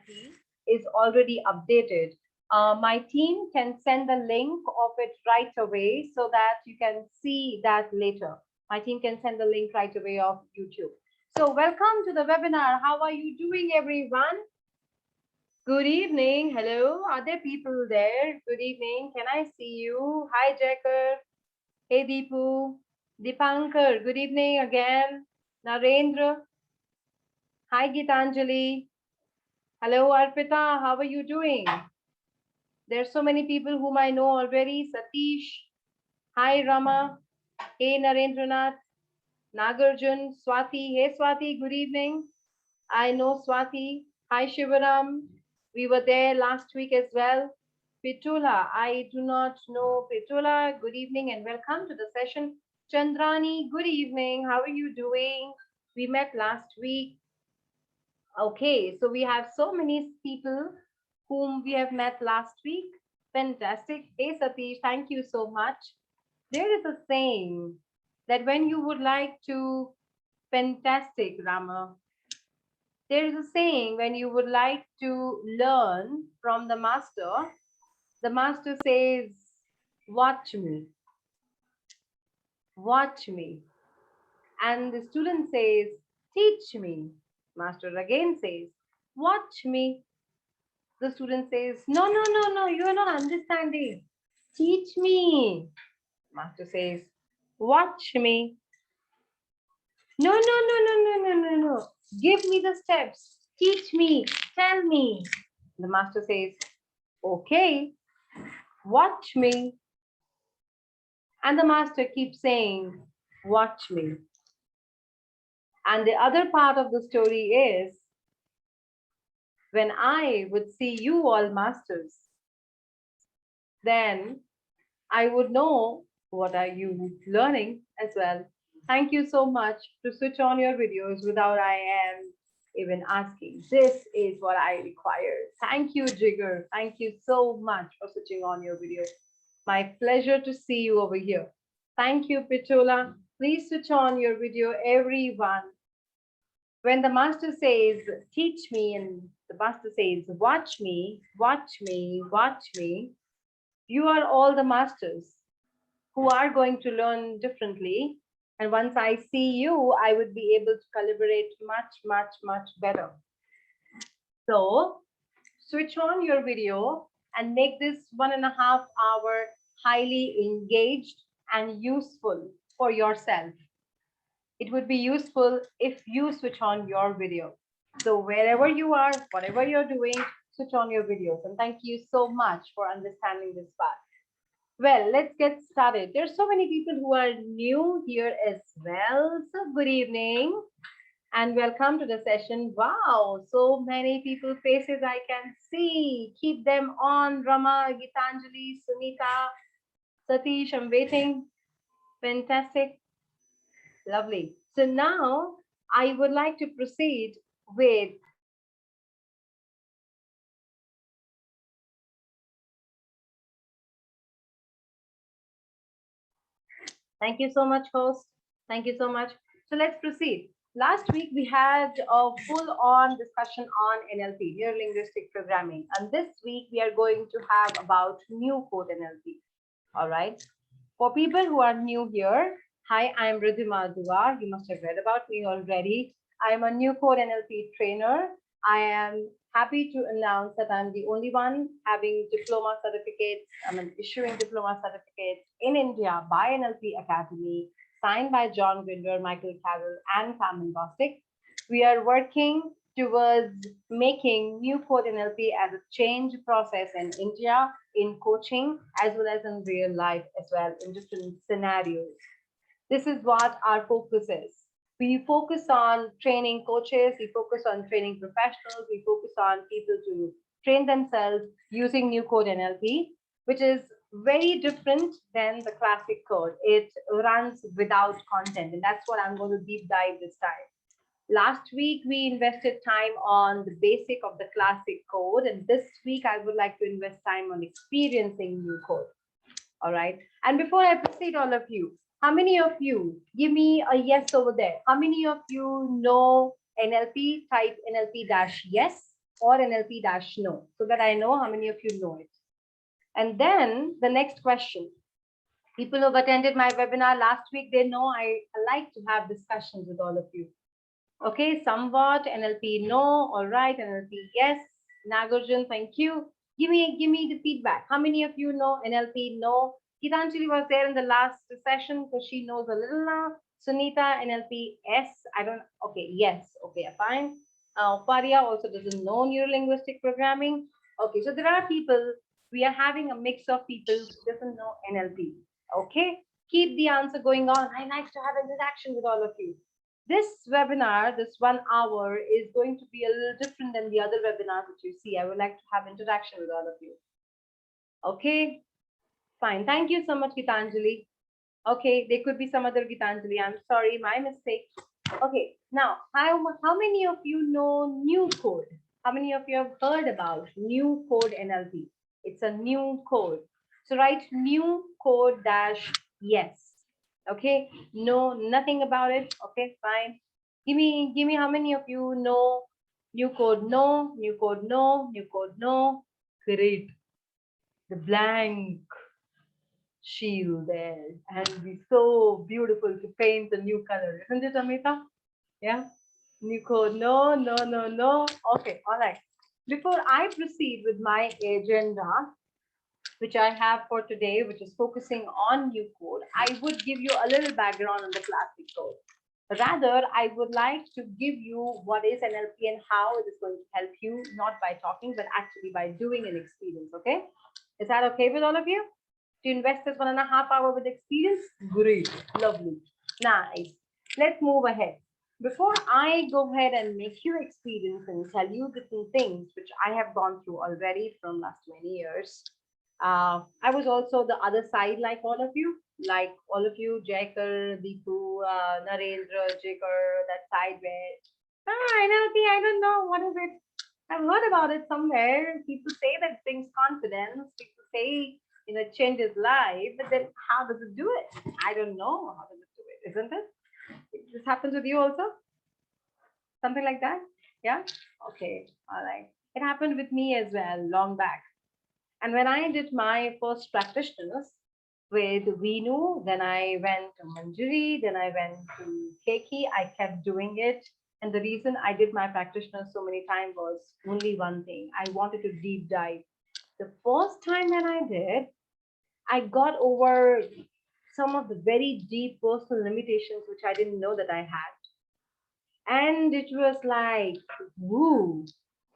NLP is already updated. My team can send the link of it right away so that you can see that later. My team can send the link right away of YouTube. So welcome to the webinar. How are you doing, everyone? Good evening. Hello. Are there people there? Good evening. Can I see you? Hi, Jacker. Hey, Deepu. Dipankar. Good evening again. Narendra. Hi, Gitanjali. Hello, Arpita. How are you doing? There's so many people whom I know already. Satish. Hi, Rama. Hey, Narendranath. Nagarjun. Swati. Hey, Swati. Good evening. I know Swati. Hi, Shivaram. We were there last week as well. Pitula. I do not know Pitula. Good evening and welcome to the session. Chandrani. Good evening. How are you doing? We met last week. Okay, so we have so many people whom we have met last week. Fantastic. Hey, Satish, thank you so much. There is a saying that when you would like to, fantastic, Rama. There is a saying when you would like to learn from the master says, watch me, watch me. And the student says, teach me. Master again says, watch me. The student says, no, no, no, no, you are not understanding. Teach me. Master says, watch me. No, no, no, no, no, no, no, no. Give me the steps. Teach me. Tell me. The master says, okay, watch me. And the master keeps saying, watch me. And the other part of the story is, when I would see you all masters, then I would know what are you learning as well. Thank you so much to switch on your videos without I am even asking. This is what I require. Thank you, Jigger. Thank you so much for switching on your video. My pleasure to see you over here. Thank you, Pichola. Please switch on your video, everyone. When the master says, teach me, and the master says, watch me, watch me, watch me, you are all the masters who are going to learn differently. And once I see you, I would be able to collaborate much, much, much better. So switch on your video and make this 1.5 hour highly engaged and useful for yourself. It would be useful if you switch on your video. So wherever you are, whatever you're doing, switch on your videos. And thank you so much for understanding this part. Well, let's get started. There's so many people who are new here as well. So good evening and welcome to the session. Wow, so many people faces I can see. Keep them on. Rama, Gitanjali, Sunita, Satish, I'm waiting. Fantastic. Lovely. So now I would like to proceed with thank you so much, host. Thank you so much. So let's proceed. Last week we had a full-on discussion on NLP, neuro linguistic programming, and this week we are going to have about new code NLP. All right. For people who are new here, hi, I'm Ridhima Dua. You must have read about me already. I am a new code NLP trainer. I am happy to announce that I'm the only one having diploma certificates. I'm issuing diploma certificates in India by NLP Academy, signed by John Grinder, Michael Carroll, and Carmen Bostic. We are working towards making new code NLP as a change process in India, in coaching, as well as in real life as well, in different scenarios. This is what our focus is. We focus on training coaches, we focus on training professionals, we focus on people to train themselves using new code NLP, which is very different than the classic code. It runs without content, and that's what I'm going to deep dive this time. Last week, we invested time on the basic of the classic code, and this week I would like to invest time on experiencing new code. All right. And before I proceed, all of you, how many of you, give me a yes over there. How many of you know NLP? Type NLP-yes or NLP-no, so that I know how many of you know it. And then the next question. People who have attended my webinar last week, they know I like to have discussions with all of you. Okay, somewhat NLP no, all right, NLP yes. Nagarjun, thank you. Give me the feedback. How many of you know NLP no? Gitanjali was there in the last session, so she knows a little now. Sunita, NLP yes. I don't. Okay, yes. Okay, fine. Faria also doesn't know neurolinguistic programming. Okay, so there are people. We are having a mix of people who doesn't know NLP. Okay, keep the answer going on. I like to have interaction with all of you. This webinar, this 1 hour, is going to be a little different than the other webinars that you see. I would like to have interaction with all of you. Okay, fine. Thank you so much, Gitanjali. Okay, there could be some other Gitanjali. I'm sorry, my mistake. Okay, now, how many of you know new code? How many of you have heard about new code NLP? It's a new code. So write new code dash yes. Okay, no, nothing about it. Okay, fine. Give me how many of you know new code no, new code no, new code no. Great. The blank shield there and be so beautiful to paint the new color, isn't it, Amita? Yeah. New code no, no, no, no. Okay, all right. Before I proceed with my agenda, which I have for today, which is focusing on new code, I would give you a little background on the classic code. Rather, I would like to give you what is NLP and how it is going to help you, not by talking, but actually by doing an experience. Okay? Is that okay with all of you? To invest this 1.5 hours with experience? Great. Lovely. Nice. Let's move ahead. Before I go ahead and make you experience and tell you different things, which I have gone through already from last many years, I was also the other side, like all of you, Jaikar, Deepu, Narendra, Jikar, that side where, NLP, I don't know, what is it? I've heard about it somewhere. People say that it brings confidence. People say, it changes life, but then how does it do it? I don't know how does it do it, isn't it? This happens with you also? Something like that? Yeah? Okay, all right. It happened with me as well, long back. And when I did my first practitioners with Vinu, then I went to Manjari, then I went to Keki, I kept doing it. And the reason I did my practitioners so many times was only one thing. I wanted to deep dive. The first time that I did, I got over some of the very deep personal limitations which I didn't know that I had. And it was like, woo,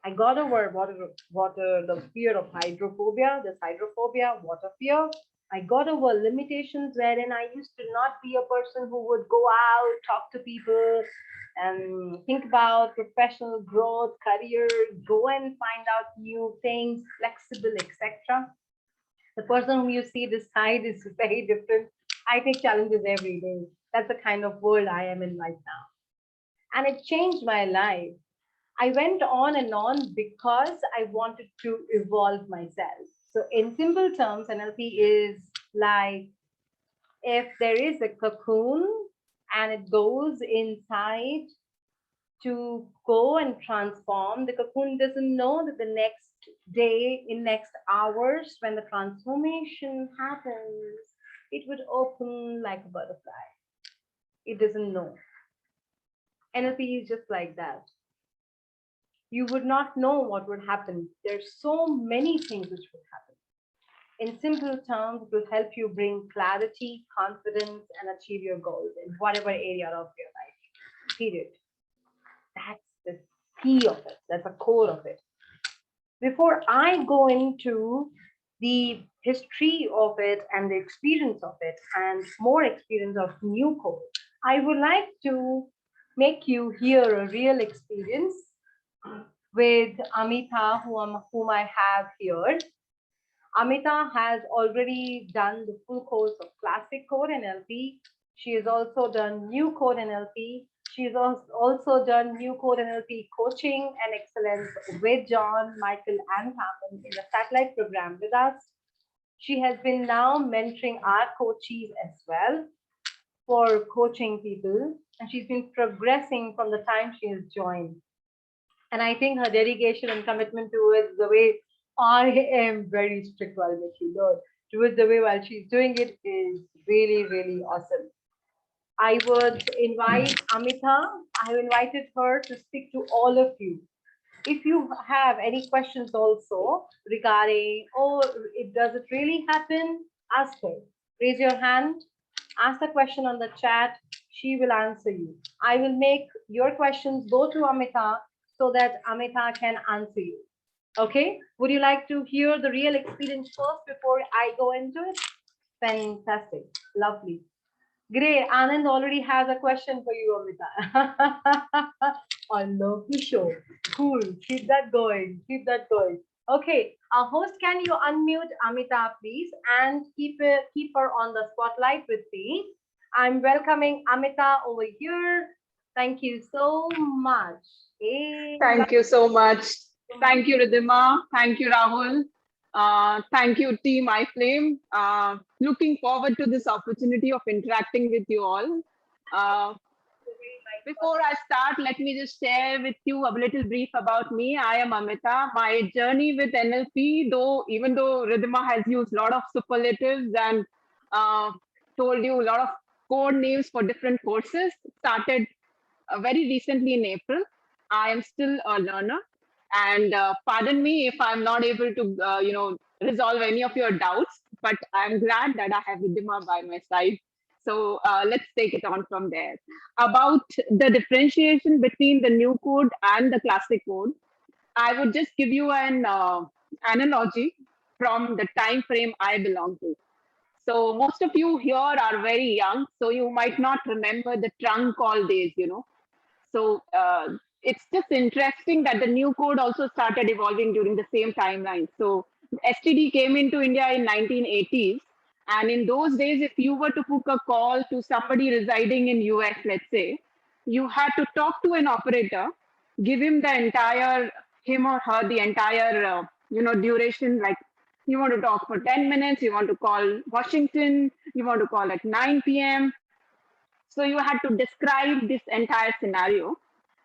I got over the fear of hydrophobia, this hydrophobia, water fear. I got over limitations wherein I used to not be a person who would go out, talk to people, and think about professional growth, career, go and find out new things, flexible, etc. The person who you see this side is very different. I take challenges every day. That's the kind of world I am in right now. And it changed my life. I went on and on because I wanted to evolve myself. So, in simple terms, NLP is like if there is a cocoon and it goes inside to go and transform, the cocoon doesn't know that the next day, in next hours, when the transformation happens, it would open like a butterfly. It doesn't know. NLP is just like that. You would not know what would happen. There's so many things which would happen. In simple terms, it will help you bring clarity, confidence, and achieve your goals in whatever area of your life. Period. That's the key of it. That's the core of it. Before I go into the history of it and the experience of it and more experience of new code, I would like to make you hear a real experience with Amita, whom I have here. Amita has already done the full course of Classic Code NLP. She has also done New Code NLP. She's also done New Code NLP coaching and excellence with John, Michael, and Carmen in the satellite program with us. She has been now mentoring our coaches as well for coaching people, and she's been progressing from the time she has joined. And I think her dedication and commitment towards the way I am very strict while making note, towards the way while she's doing it is really, really awesome. I would invite Amita. I have invited her to speak to all of you. If you have any questions also regarding, oh, it does it really happen? Ask her. Raise your hand, ask the question on the chat. She will answer you. I will make your questions go to Amita so that Amita can answer you. Okay? Would you like to hear the real experience first before I go into it? Fantastic. Lovely. Great. Anand already has a question for you, Amita. I love the show. Cool. Keep that going. Keep that going. Okay. Our host, can you unmute Amita, please, and keep her on the spotlight with me. I'm welcoming Amita over here. Thank you so much. Hey, Thank you so much. Thank you, Ridhima. Thank you, Rahul. Thank you, Team iFlame. Looking forward to this opportunity of interacting with you all. Uh, Before I start, let me just share with you a little brief about me. I am Amita. My journey with NLP, even though Ridhima has used a lot of superlatives and uh, told you a lot of code names for different courses, started very recently in April. I am still a learner, and pardon me if I'm not able to, resolve any of your doubts. But I'm glad that I have Ridhima by my side. So let's take it on from there. About the differentiation between the new code and the classic code, I would just give you an analogy from the time frame I belong to. So most of you here are very young, so you might not remember the trunk call days. So it's just interesting that the new code also started evolving during the same timeline. So STD came into India in 1980s, and in those days, if you were to book a call to somebody residing in US, let's say, you had to talk to an operator, give him the entire him or her the entire duration. Like you want to talk for 10 minutes, you want to call Washington, you want to call at 9 p.m. So you had to describe this entire scenario.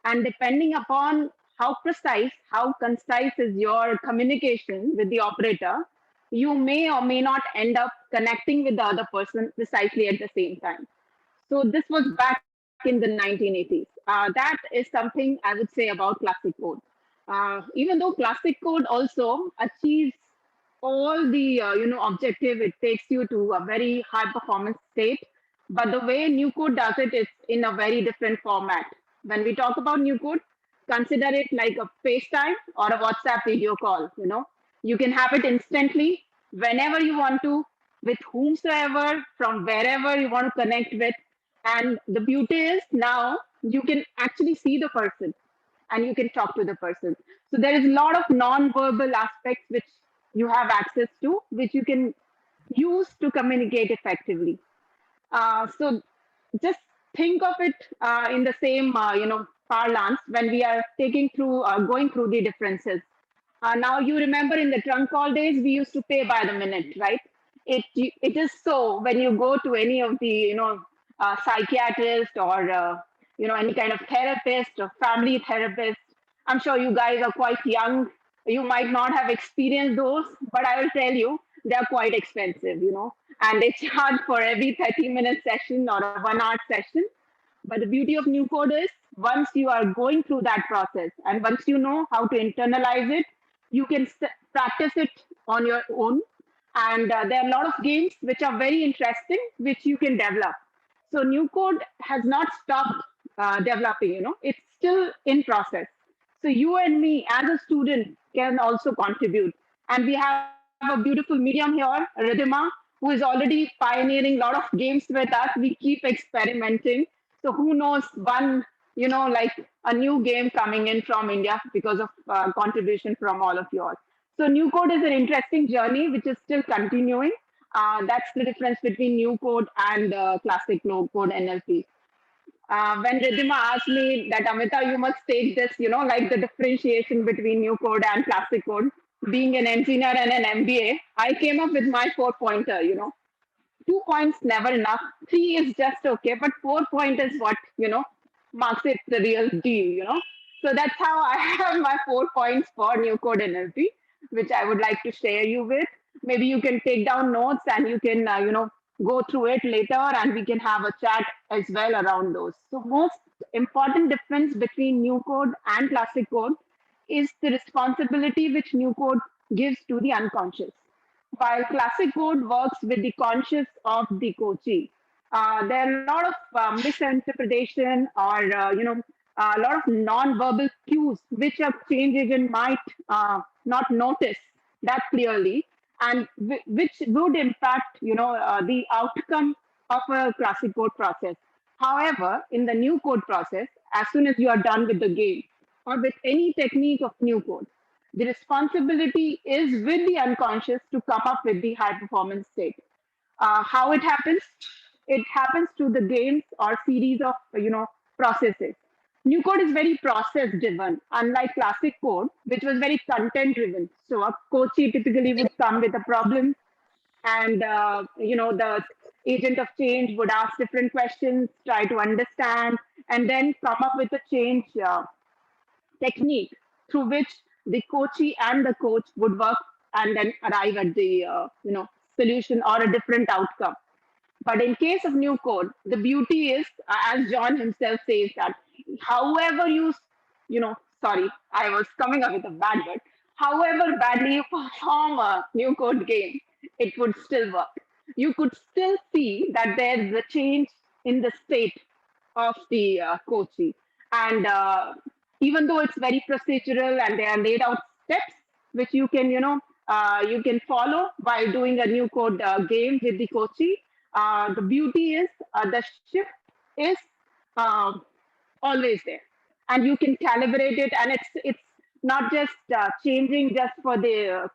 And depending upon how precise, how concise is your communication with the operator, you may or may not end up connecting with the other person precisely at the same time. So this was back in the 1980s. That is something I would say about classic code. Even though classic code also achieves all the objective, it takes you to a very high performance state. But the way new code does it is in a very different format. When we talk about new code, consider it like a FaceTime or a WhatsApp video call. You can have it instantly whenever you want to, with whomsoever, from wherever you want to connect with. And the beauty is now you can actually see the person and you can talk to the person. So there is a lot of non-verbal aspects which you have access to, which you can use to communicate effectively. So just think of it in the same, parlance when we are going through the differences. Now you remember in the trunk call days, we used to pay by the minute, right? It is so when you go to any of the, psychiatrist or, any kind of therapist or family therapist. I'm sure you guys are quite young. You might not have experienced those, but I will tell you, they're quite expensive. And they charge for every 30-minute session or a 1 hour session. But the beauty of new code is once you are going through that process and once you know how to internalize it, you can practice it on your own. And there are a lot of games which are very interesting, which you can develop. So new code has not stopped developing, it's still in process. So you and me as a student can also contribute. And we have a beautiful medium here, Ridhima, who is already pioneering a lot of games with us. We keep experimenting. So who knows, like a new game coming in from India because of contribution from all of yours. So new code is an interesting journey, which is still continuing. That's the difference between new code and classic low code NLP. When Ridhima asked me that, Amita, you must take this, like the differentiation between new code and classic code, being an engineer and an MBA, I came up with my 4 pointer. 2 points never enough. Three is just okay, but 4 point is what marks it the real deal. So that's how I have my 4 points for new code NLP, which I would like to share you with. Maybe you can take down notes and you can, go through it later and we can have a chat as well around those. So most important difference between new code and classic code is the responsibility which new code gives to the unconscious. While classic code works with the conscious of the coachee, there are a lot of misinterpretation or a lot of non-verbal cues which a change agent might not notice that clearly, and which would impact the outcome of a classic code process. However, in the new code process, as soon as you are done with the game or with any technique of new code, the responsibility is with the unconscious to come up with the high performance state. How it happens? It happens through the games or series of processes. New code is very process driven, unlike classic code, which was very content driven. So a coachee typically would come with a problem, and the agent of change would ask different questions, try to understand, and then come up with a change technique through which the coachee and the coach would work and then arrive at the solution or a different outcome. But in case of new code, the beauty is, as John himself says, that however sorry, I was coming up with a bad word. However badly you perform a new code game, it would still work. You could still see that there's a change in the state of the coaching. And even though it's very procedural and there are laid out steps which you can follow while doing a new code game with the coachee, the beauty is the shift is uh, always there, and you can calibrate it, and it's not just changing just for the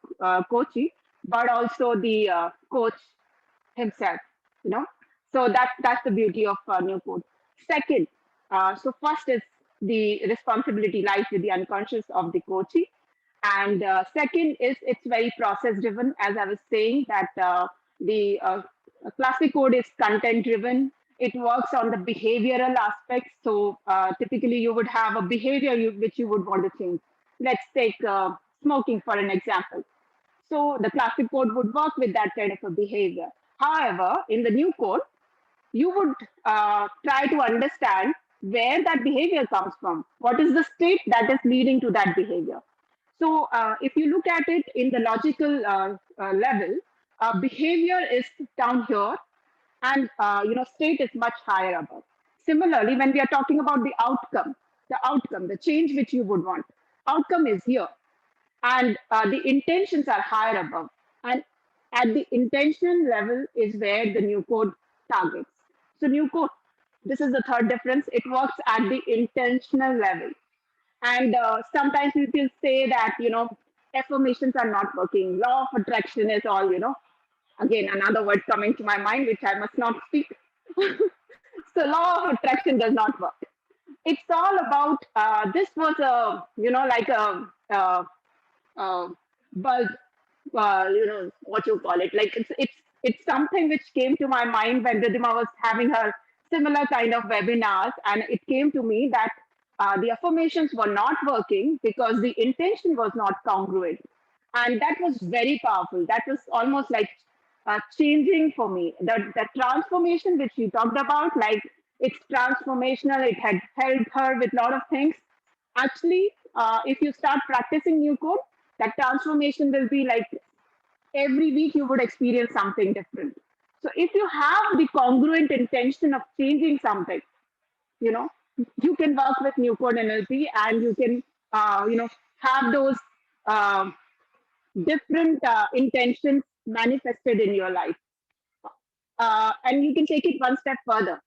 coachee, but also the coach himself. You know, so that's the beauty of new code. Second, so first is the responsibility lies with the unconscious of the coachee, and second is it's very process driven. As I was saying, that the classic code is content driven. It works on the behavioral aspects. So typically, you would have a behavior which you would want to change. Let's take smoking for an example. So the classic code would work with that kind of a behavior. However, in the new code, you would try to understand where that behavior comes from. What is the state that is leading to that behavior? So, if you look at it in the logical level, behavior is down here, and state is much higher above. Similarly, when we are talking about the outcome, the change which you would want, outcome is here, and the intentions are higher above. And at the intention level is where the new code targets. So new code, this is the third difference. It works at the intentional level. And sometimes people say that affirmations are not working. Law of attraction is all. Again, another word coming to my mind which I must not speak. So law of attraction does not work. It's all about this was a like a bulb, what you call it. Like it's something which came to my mind when Ridhima was having her similar kind of webinars, and it came to me that the affirmations were not working because the intention was not congruent, and that was very powerful. That was almost like changing for me. The transformation which she talked about, like it's transformational. It had helped her with a lot of things. Actually, if you start practicing new code, that transformation will be like every week you would experience something different. So if you have the congruent intention of changing something, you know, you can work with new code NLP, and you can, have those uh, different intentions manifested in your life. And you can take it one step further.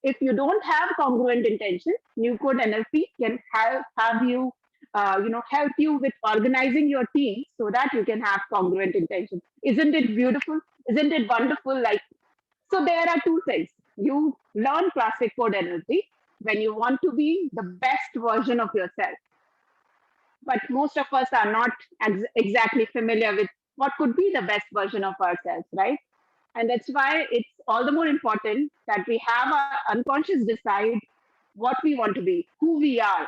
If you don't have congruent intention, new code NLP can have you, help you with organizing your team so that you can have congruent intention. Isn't it beautiful? Isn't it wonderful? Like, so there are two things. You learn classic code NLP when you want to be the best version of yourself. But most of us are not exactly familiar with what could be the best version of ourselves, right? And that's why it's all the more important that we have our unconscious decide what we want to be, who we are,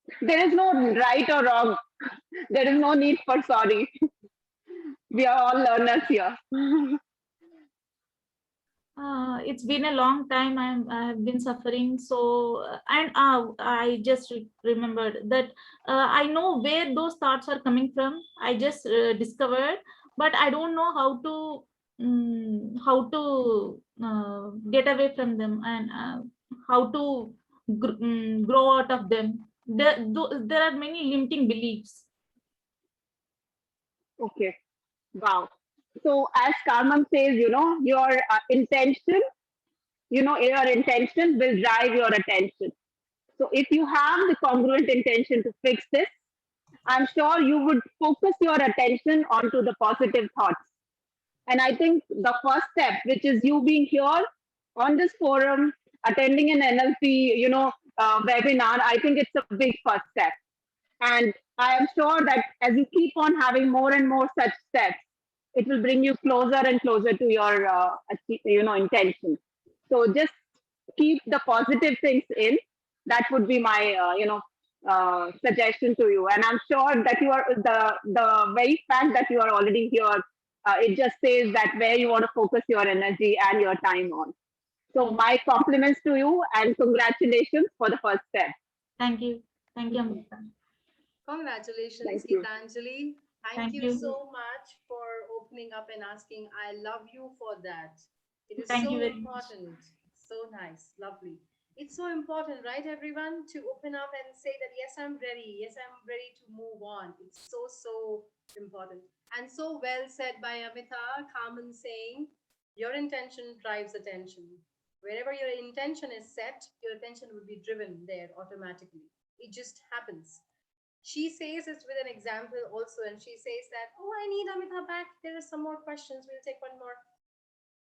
There is no right or wrong. There is no need for sorry. We are all learners here. It's been a long time. I have been suffering. So, and I just remembered that I know where those thoughts are coming from. I just discovered, but I don't know how to get away from them, and how to grow out of them. There are many limiting beliefs. Okay. Wow. So as Karman says, your intention, your intention will drive your attention. So if you have the congruent intention to fix this, I'm sure you would focus your attention onto the positive thoughts. And I think the first step, which is you being here on this forum, attending an NLP, webinar, I think it's a big first step. And I am sure that as you keep on having more and more such steps, it will bring you closer and closer to your, intention. So just keep the positive things in. That would be my, suggestion to you. And I'm sure that you are the very fact that you are already here. It just says that where you want to focus your energy and your time on. So my compliments to you and congratulations for the first step. Thank you. Thank you, Amrita. Congratulations, Thank you. Gitanjali. Thank Thank you you. so much for opening up and asking. I love you for that. It is Thank so you very much. important. So nice. Lovely. It's so important, right, everyone, to open up and say that, yes, I'm ready. Yes, I'm ready to move on. It's so, so important. And so well said by Amita, Carmen saying, your intention drives attention. Wherever your intention is set, your attention will be driven there automatically. It just happens. She says it with an example also, and she says that, oh, I need Amita back. There are some more questions. We'll take one more.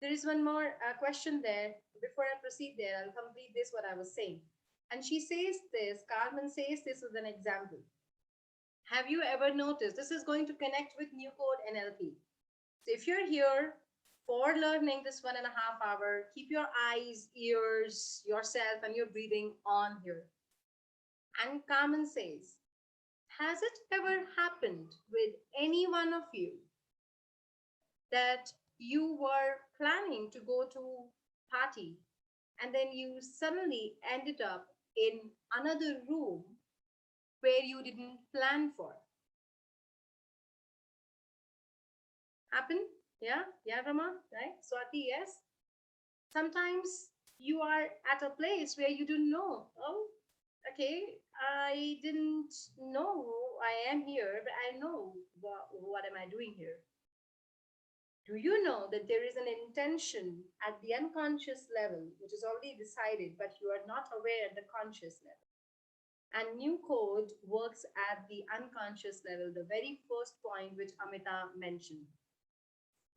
There is one more question there. Before I proceed there, I'll complete this what I was saying. And she says this, Carmen says this with an example. Have you ever noticed? This is going to connect with New Code NLP. So if you're here for learning this 1.5 hour, keep your eyes, ears, yourself, and your breathing on here. And Carmen says, has it ever happened with any one of you that you were planning to go to party and then you suddenly ended up in another room where you didn't plan for? Happen? Yeah, Rama, right? Swati, yes. Sometimes you are at a place where you don't know. Oh, okay, I didn't know I am here, but I know what am I doing here. Do you know that there is an intention at the unconscious level, which is already decided, but you are not aware at the conscious level? And New Code works at the unconscious level, the very first point which Amita mentioned.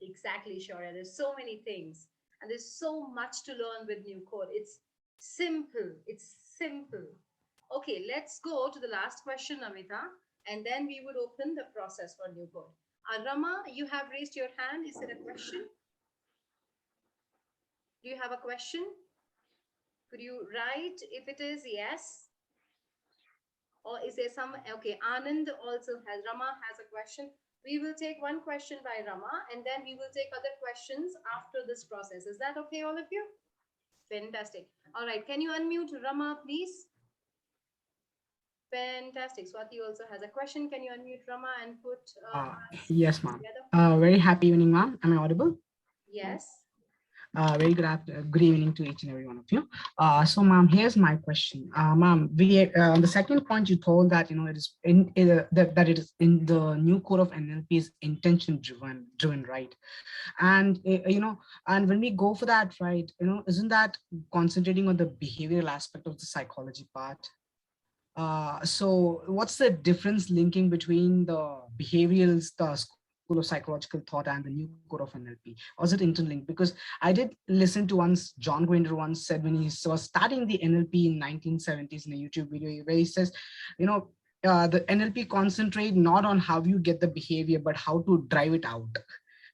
Exactly, Shaurya. There's so many things, and there's so much to learn with New Code. It's simple. It's simple. Okay, let's go to the last question, Amita, and then we would open the process for New Code. Rama, you have raised your hand. Is it a question? Do you have a question? Could you write if it is yes? Or is there some? Okay, Anand also has, Rama has a question. We will take one question by Rama and then we will take other questions after this process. Is that okay, all of you? Fantastic. All right, can you unmute Rama, please? Fantastic. Swati also has a question. Can you unmute Rama and put Yes, ma'am. together? Very happy evening, ma'am. Am I audible? Yes. Very good evening to each and every one of you. So, ma'am, here's my question. Ma'am, on the second point, you told that it is that it is in the new code of NLP is intention driven, right? And and when we go for that, right, isn't that concentrating on the behavioral aspect of the psychology part? So what's the difference linking between the behaviorals, the school of psychological thought, and the new code of NLP? Or is it interlinked? Because I did listen to once, John Grinder once said when he was starting the NLP in 1970s in a YouTube video where he says, the NLP concentrate not on how you get the behavior, but how to drive it out.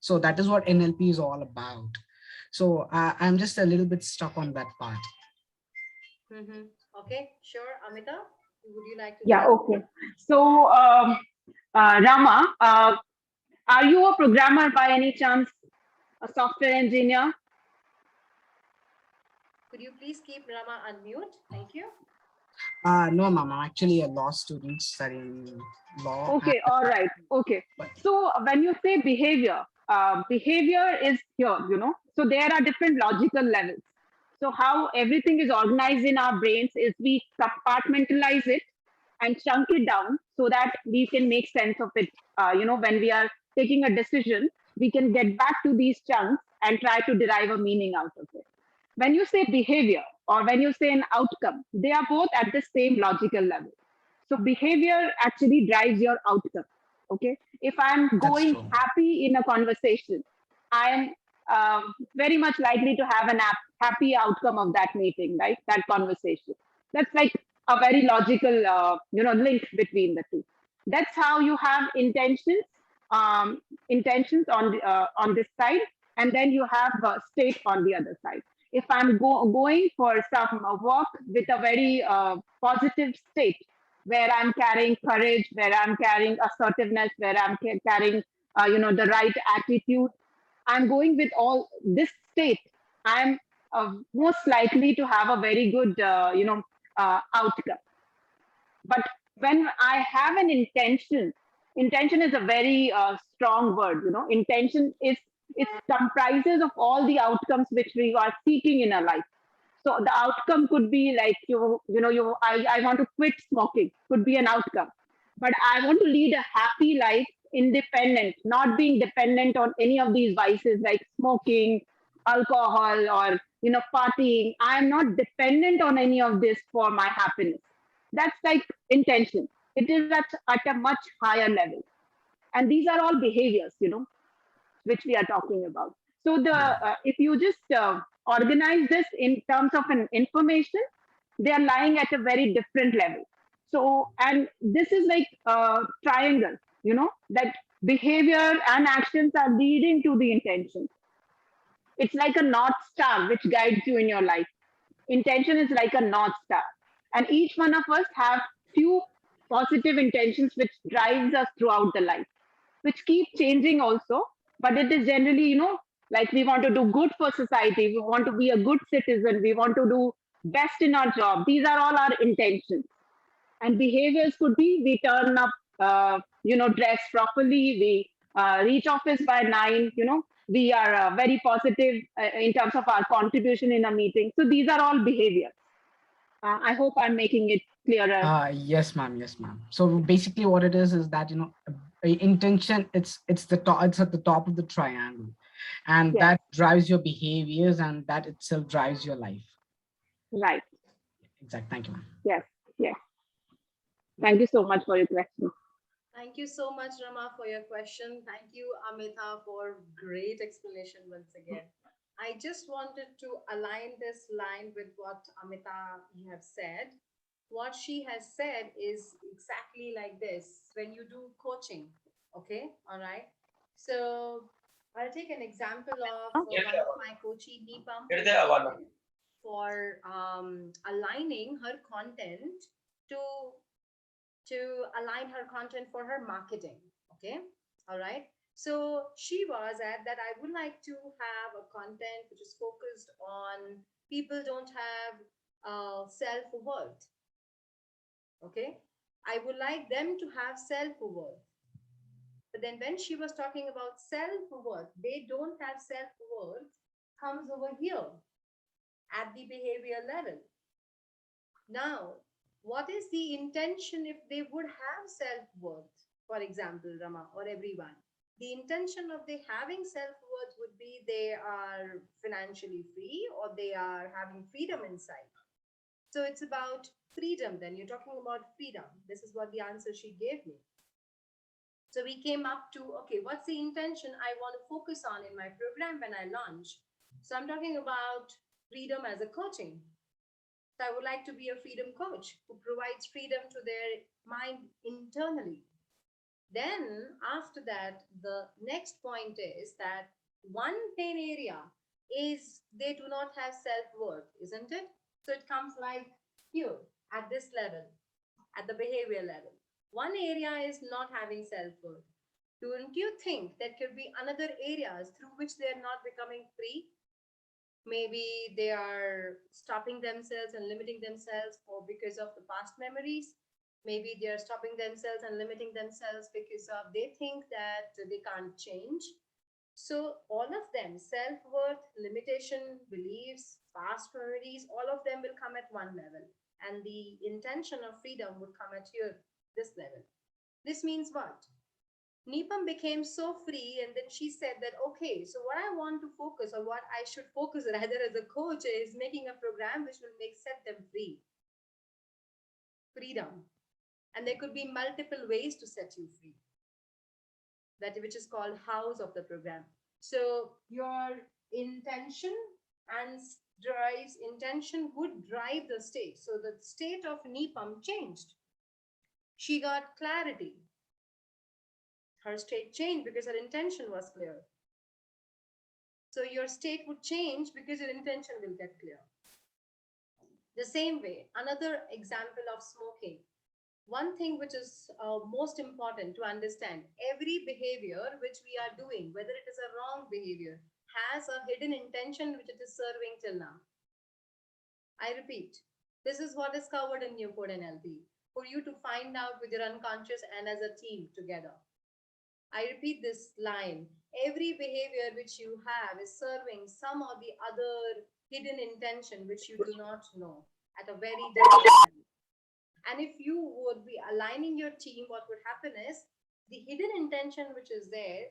So that is what NLP is all about. So I'm just a little bit stuck on that part. Okay, sure. Amita? Would you like to Yeah, take? okay. So, Rama, are you a programmer by any chance? A software engineer? Could you please keep Rama unmute? Thank you. No, ma'am. I'm actually a law student studying law. Okay, all right. Okay. So when you say behavior, behavior is here, So there are different logical levels. So how everything is organized in our brains is we compartmentalize it and chunk it down so that we can make sense of it. When we are taking a decision, we can get back to these chunks and try to derive a meaning out of it. When you say behavior or when you say an outcome, they are both at the same logical level. So behavior actually drives your outcome. Okay. If I'm That's going true. happy in a conversation, I'm very much likely to have an happy outcome of that meeting, right? That conversation. That's like a very logical, link between the two. That's how you have intentions on this side, and then you have state on the other side. If I'm going for some work with a very positive state, where I'm carrying courage, where I'm carrying assertiveness, where I'm carrying, the right attitude, I'm going with all this state. I'm most likely to have a very good, outcome. But when I have an intention is a very strong word. Intention is it comprises of all the outcomes which we are seeking in our life. So the outcome could be like I want to quit smoking, could be an outcome. But I want to lead a happy life, independent, not being dependent on any of these vices like smoking, alcohol, or partying. I am not dependent on any of this for my happiness. That's like intention. It is at a much higher level. And these are all behaviors, which we are talking about. So if you just organize this in terms of an information, they are lying at a very different level. So, and this is like a triangle, that behavior and actions are leading to the intention. It's like a north star which guides you in your life. Intention is like a north star, and each one of us have few positive intentions which drives us throughout the life, which keep changing also. But it is generally, like we want to do good for society, we want to be a good citizen, we want to do best in our job. These are all our intentions. And behaviors could be we turn up, dress properly, we reach office by 9, we are very positive in terms of our contribution in a meeting. So these are all behaviors. I hope I'm making it clearer. Yes, ma'am. Yes, ma'am. So basically, what it is that intention. It's the top. It's at the top of the triangle, and Yes, that drives your behaviors, and that itself drives your life. right. Exact. Thank you, ma'am. Yes, yes. Thank you so much for your question. Thank you so much, Rama, for your question. Thank you, Amita, for great explanation once again. I just wanted to align this line with what Amita you have said. What she has said is exactly like this. When you do coaching, okay, all right. So I'll take an example of one of my coachee, Deepam, for aligning her content to align her content for her marketing. Okay, all right. So she was at that I would like to have a content which is focused on people don't have self-worth. Okay, I would like them to have self-worth. But then when she was talking about self-worth, they don't have self-worth, comes over here at the behavior level. Now, what is the intention if they would have self worth? For example, Rama or everyone, the intention of they having self worth would be they are financially free or they are having freedom inside. So it's about freedom. Then you're talking about freedom. This is what the answer she gave me. So we came up to okay, what's the intention I want to focus on in my program when I launch? So I'm talking about freedom as a coaching. So I would like to be a freedom coach who provides freedom to their mind internally. Then, after that, the next point is that one pain area is they do not have self worth, isn't it? So it comes like here at this level. at the behavior level. One area is not having self-worth. Don't you think that could be another areas through which they are not becoming free? Maybe they are stopping themselves and limiting themselves for because of the past memories. Maybe they are stopping themselves and limiting themselves because of they think that they can't change. So all of them, self-worth, limitation, beliefs, past memories, all of them will come at one level. And the intention of freedom would come at here, this level. This means what? Nipam became so free, and then she said that, okay, so what I want to focus, or what I should focus rather as a coach, is making a program which will make set them free. Freedom. And there could be multiple ways to set you free. That which is called house of the program. So your intention and drives intention would drive the state. So the state of Nipam changed. She got clarity. Her state changed because her intention was clear. So your state would change because your intention will get clear. The same way, another example of smoking. One thing which is most important to understand, every behavior which we are doing, whether it is a wrong behavior, has a hidden intention which it is serving till now. I repeat, this is what is covered in New Code NLP for you to find out with your unconscious and as a team together. I repeat this line. Every behavior which you have is serving some or the other hidden intention which you do not know at a very deep level. And if you would be aligning your team, what would happen is the hidden intention which is there,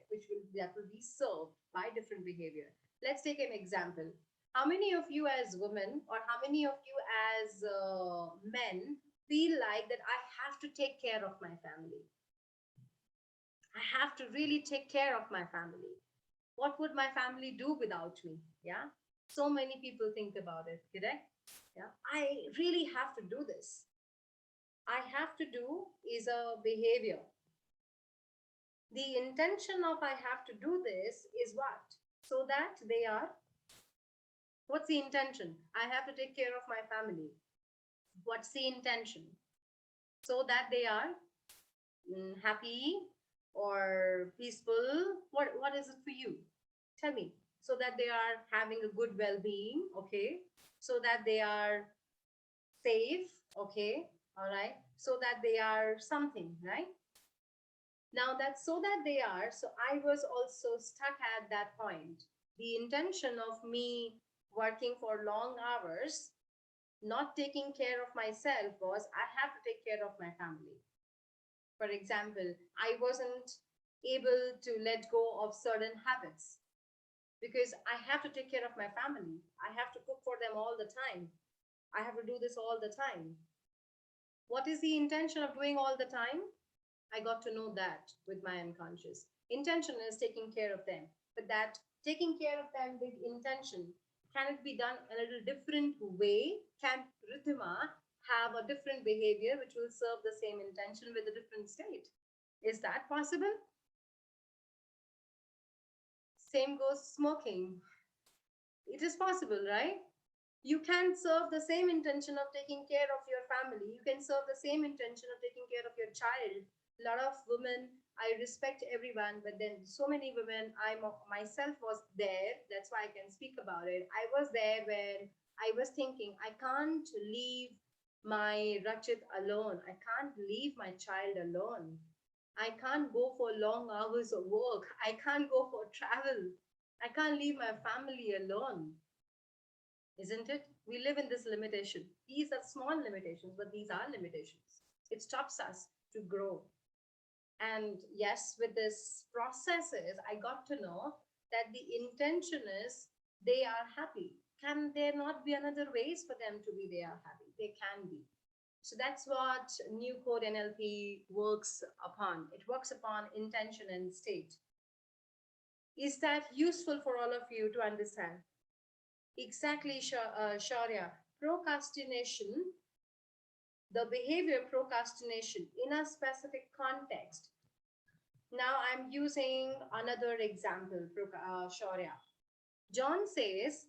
that will be served by different behavior. Let's take an example. How many of you as women, or how many of you as men, feel like that I have to take care of my family? I have to really take care of my family. What would my family do without me? Yeah. So many people think about it, correct? Yeah. I really have to do this. I have to do is a behavior. The intention of I have to do this is what? So that they are, what's the intention? I have to take care of my family. What's the intention? So that they are happy or peaceful. What is it for you? Tell me. So that they are having a good well-being, okay? So that they are safe, okay? All right. So that they are something, right? Now that's so that they are. So I was also stuck at that point. The intention of me working for long hours, not taking care of myself, was I have to take care of my family. For example, I wasn't able to let go of certain habits because I have to take care of my family. I have to cook for them all the time. I have to do this all the time. What is the intention of doing all the time? I got to know that with my unconscious. Intention is taking care of them, but that taking care of them with intention, can it be done a little different way? Can Riddhima have a different behavior which will serve the same intention with a different state? Is that possible? Same goes smoking. It is possible, right? You can serve the same intention of taking care of your family. You can serve the same intention of taking care of your child. A lot of women, I respect everyone, but then so many women, I myself was there. That's why I can speak about it. I was there when I was thinking, I can't leave my Rachit alone. I can't leave my child alone. I can't go for long hours of work. I can't go for travel. I can't leave my family alone. Isn't it? We live in this limitation. These are small limitations, but these are limitations. It stops us to grow. And yes, with this processes, I got to know that the intention is they are happy. Can there not be another ways for them to be they are happy? They can be. So that's what New Code NLP works upon. It works upon intention and state. Is that useful for all of you to understand? Exactly, Shaurya. Procrastination, the behavior procrastination in a specific context. Now I'm using another example, Shaurya. John says,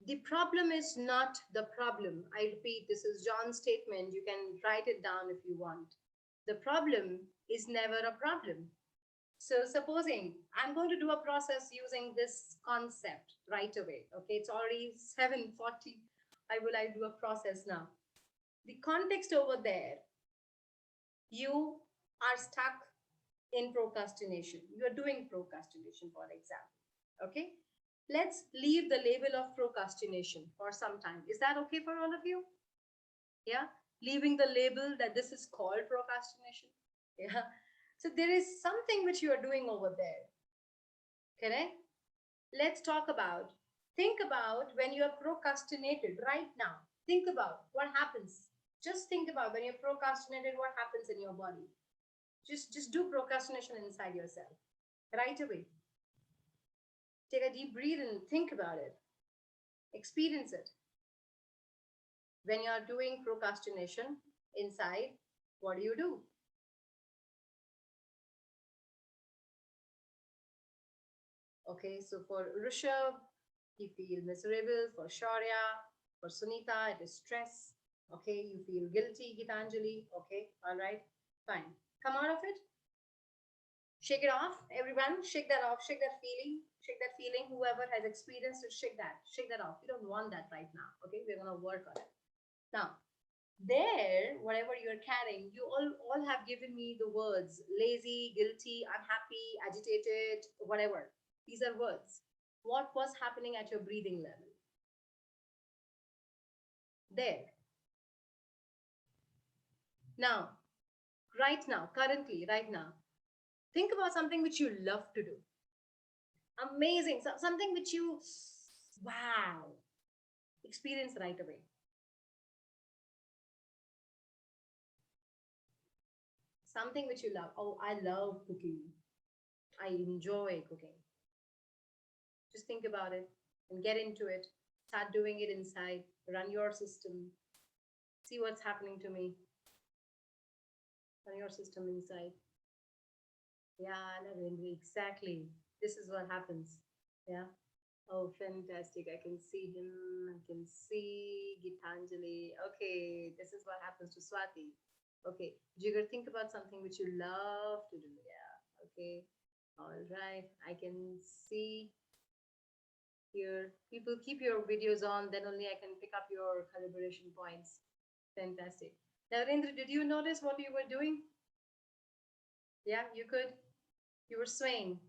The problem is not the problem. I repeat, this is John's statement. You can write it down if you want. The problem is never a problem. So supposing I'm going to do a process using this concept right away. Okay, it's already 7:40. I do a process now. The context over there, you are stuck in procrastination. You are doing procrastination, for example. Okay, let's leave the label of procrastination for some time. Is that okay for all of you? Yeah, leaving the label that this is called procrastination. Yeah, so there is something which you are doing over there. Correct? Let's talk about, think about when you are procrastinated right now. Think about what happens. Just think about when you're procrastinated, what happens in your body. Just do procrastination inside yourself right away. Take a deep breath and think about it. Experience it. When you are doing procrastination inside, what do? Okay, so for Rishabh, you feel miserable. For Shaurya, for Sunita, it is stress. Okay, you feel guilty, Gitanjali. Okay, all right, fine. Come out of it. Shake it off, everyone. Shake that off. Shake that feeling. Shake that feeling. Whoever has experienced it, shake that. Shake that off. You don't want that right now. Okay, we're gonna work on it. Now, there, whatever you're carrying, you all have given me the words lazy, guilty, unhappy, agitated, whatever. These are words. What was happening at your breathing level? There. Now, right now, currently, right now, think about something which you love to do. Amazing. Something which you, wow, experience right away. Something which you love. Oh, I love cooking. I enjoy cooking. Just think about it and get into it. Start doing it inside. Run your system. See what's happening to me. Run your system inside. Yeah, Narendra, exactly. This is what happens. Yeah. Oh, fantastic. I can see him. I can see Gitanjali. Okay, this is what happens to Swati. Okay, Jigar, think about something which you love to do. Yeah. Okay. All right. I can see here. People keep your videos on, then only I can pick up your calibration points. Fantastic. Now, Narendra, did you notice what you were doing? Yeah, you could. You were swaying.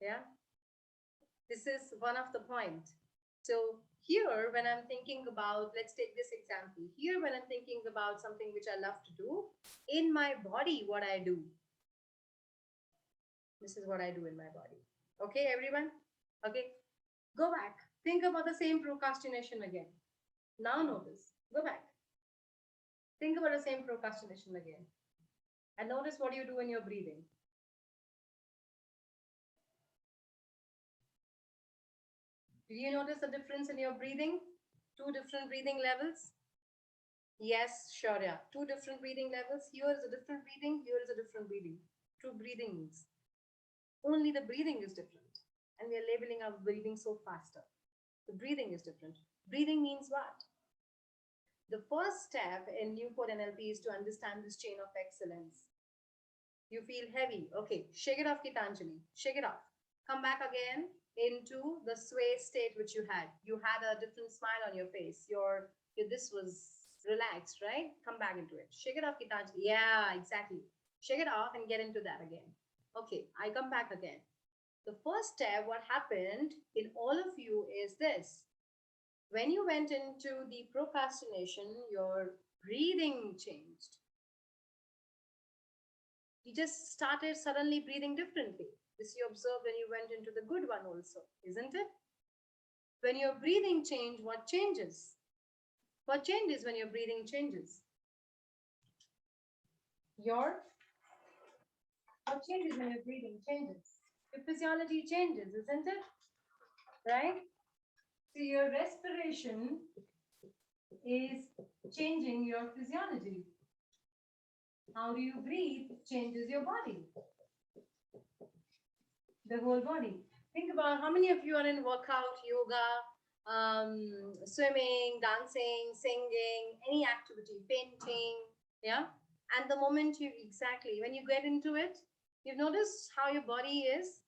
Yeah. This is one of the point. So here, when I'm thinking about, let's take this example. Here, when I'm thinking about something which I love to do, in my body, what I do. This is what I do in my body. Okay, everyone? Okay, go back. Think about the same procrastination again. Now notice. Go back. Think about the same procrastination again. And notice what you do in your breathing. Did you notice the difference in your breathing? Two different breathing levels? Yes, sure, yeah. Two different breathing levels. Here is a different breathing, here is a different breathing. Two breathings. Only the breathing is different. And we are labeling our breathing so faster. The breathing is different. Breathing means what? The first step in Newport NLP is to understand this chain of excellence. You feel heavy. Okay, shake it off, Gitanjali. Shake it off. Come back again into the sway state which you had. You had a different smile on your face. This was relaxed, right? Come back into it. Shake it off, Gitanjali. Yeah, exactly. Shake it off and get into that again. Okay, I come back again. The first step, what happened in all of you is this. When you went into the procrastination, your breathing changed. You just started suddenly breathing differently. This you observed when you went into the good one also, isn't it? When your breathing changes, what changes? What changes when your breathing changes? What changes when your breathing changes? Your physiology changes, isn't it? Right? So your respiration is changing your physiology. How do you breathe changes your body. The whole body. Think about how many of you are in workout, yoga, swimming, dancing, singing, any activity, painting, yeah. And the moment you exactly when you get into it, you've noticed how your body is,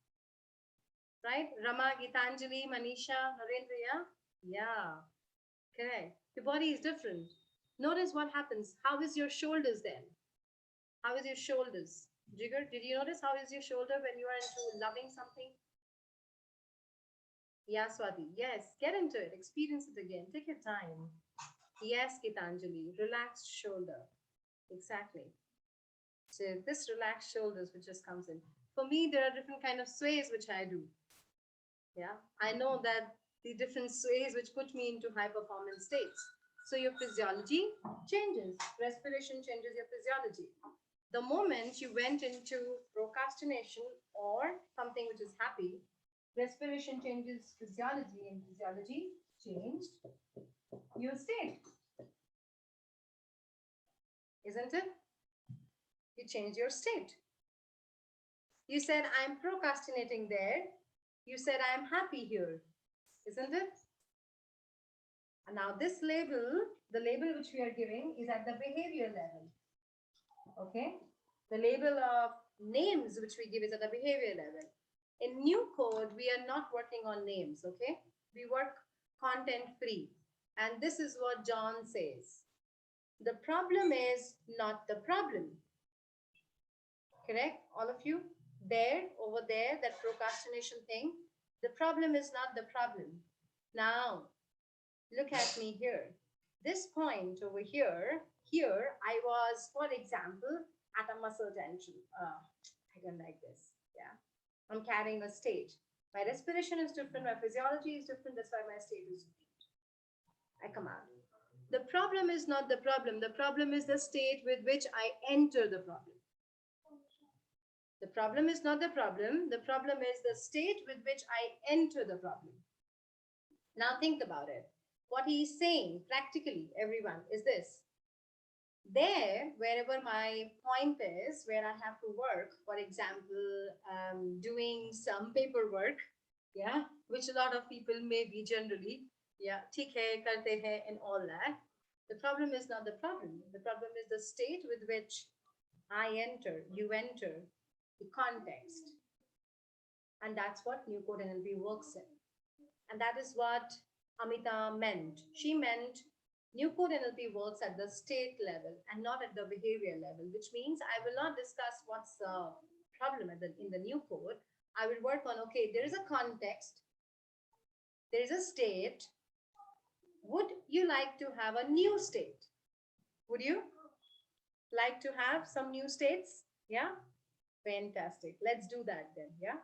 right? Rama, Gitanjali, Manisha, Narendra, yeah, yeah, correct. Your body is different. Notice what happens. How is your shoulders then? How is your shoulders? Jigger, did you notice how is your shoulder when you are into loving something? Yeah, Swati. Yes, get into it. Experience it again. Take your time. Yes, Gitanjali. Relaxed shoulder. Exactly. So this relaxed shoulders which just comes in. For me, there are different kind of sways which I do. Yeah, I know that the different sways which put me into high performance states. So your physiology changes. Respiration changes your physiology. The moment you went into procrastination or something which is happy, respiration changes physiology and physiology changed your state, isn't it? You change your state. You said, I'm procrastinating there. You said, I'm happy here, isn't it? And now this label, the label which we are giving is at the behavior level. Okay? The label of names which we give is at the behavior level. In new code, we are not working on names, okay? We work content free. And this is what John says. The problem is not the problem. Correct? All of you? There, over there, that procrastination thing. The problem is not the problem. Now, look at me here. This point over here, I was, for example, at a muscle tension. I don't like this. Yeah. I'm carrying a state. My respiration is different, my physiology is different, that's why my state is different. I come out. The problem is not the problem is the state with which I enter the problem. The problem is not the problem is the state with which I enter the problem. Now think about it. What he is saying practically, everyone, is this. There, wherever my point is, where I have to work, for example, doing some paperwork, yeah, which a lot of people may be generally, yeah, theek hai, karte hai, and all that. The problem is not the problem. The problem is the state with which I enter, you enter, the context. And that's what New Code NLP works in. And that is what Amita meant. She meant New Code NLP works at the state level and not at the behavior level, which means I will not discuss what's the problem in the new code. I will work on, okay, there is a context, there is a state. Would you like to have a new state? Would you like to have some new states? Yeah? Fantastic. Let's do that then. Yeah?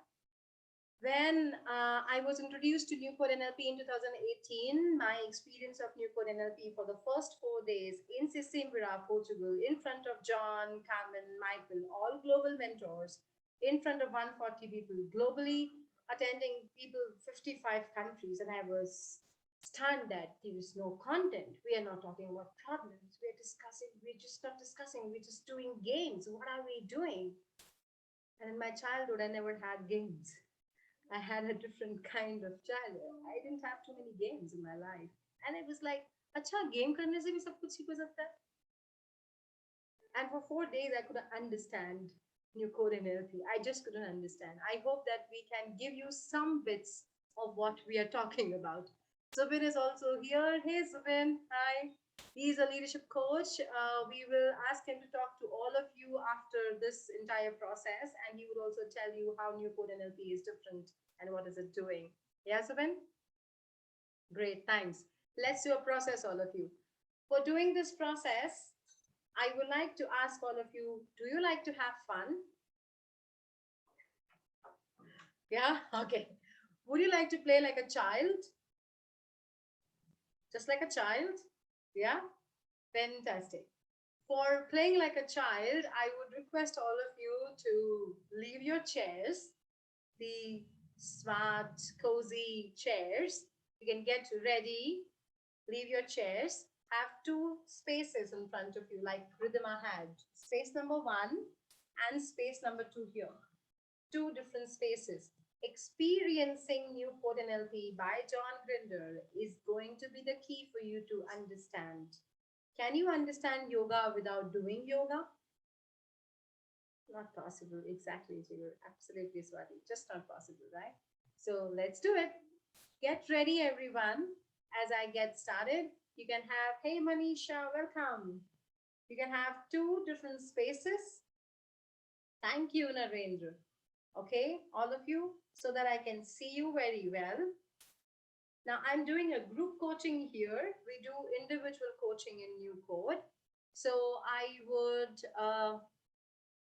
When I was introduced to New Code NLP in 2018, my experience of New Code NLP for the first 4 days in Sesimbra, Portugal, in front of John, Carmen, Michael, all global mentors, in front of 140 people globally, attending people 55 countries, and I was stunned that there is no content. We are not talking about problems. We're just not discussing, we're just doing games. What are we doing? And in my childhood, I never had games. I had a different kind of childhood. I didn't have too many games in my life. And it was like, अच्छा game करने से भी सब कुछ सीख हो सकता है. And for 4 days, I couldn't understand New Code NLP. I just couldn't understand. I hope that we can give you some bits of what we are talking about. Zubin is also here. Hey, Zubin. Hi. He's a leadership coach. We will ask him to talk to all of you after this entire process, and he will also tell you how New Code NLP is different and what is it doing. Yeah, Zubin? Great, thanks. Let's do a process, all of you. For doing this process, I would like to ask all of you, do you like to have fun? Yeah, okay. Would you like to play like a child? Just like a child? Yeah, fantastic. For playing like a child, I would request all of you to leave your chairs, the smart, cozy chairs. You can get ready, leave your chairs, have 2 spaces in front of you, like Ridhima had. Space number 1 and space number 2 here. 2 different spaces. experiencing new code NLP by John Grinder is going to be the key for you to understand. Can you understand yoga without doing yoga? Not possible. Exactly, Jigar. Absolutely, Swati. Just not possible, right? So let's do it. Get ready, everyone. As I get started, you can have, hey, Manisha, welcome. You can have two different spaces. Thank you, Narendra. Okay, all of you, so that I can see you very well. Now, I'm doing a group coaching here. We do individual coaching in New Code. So I would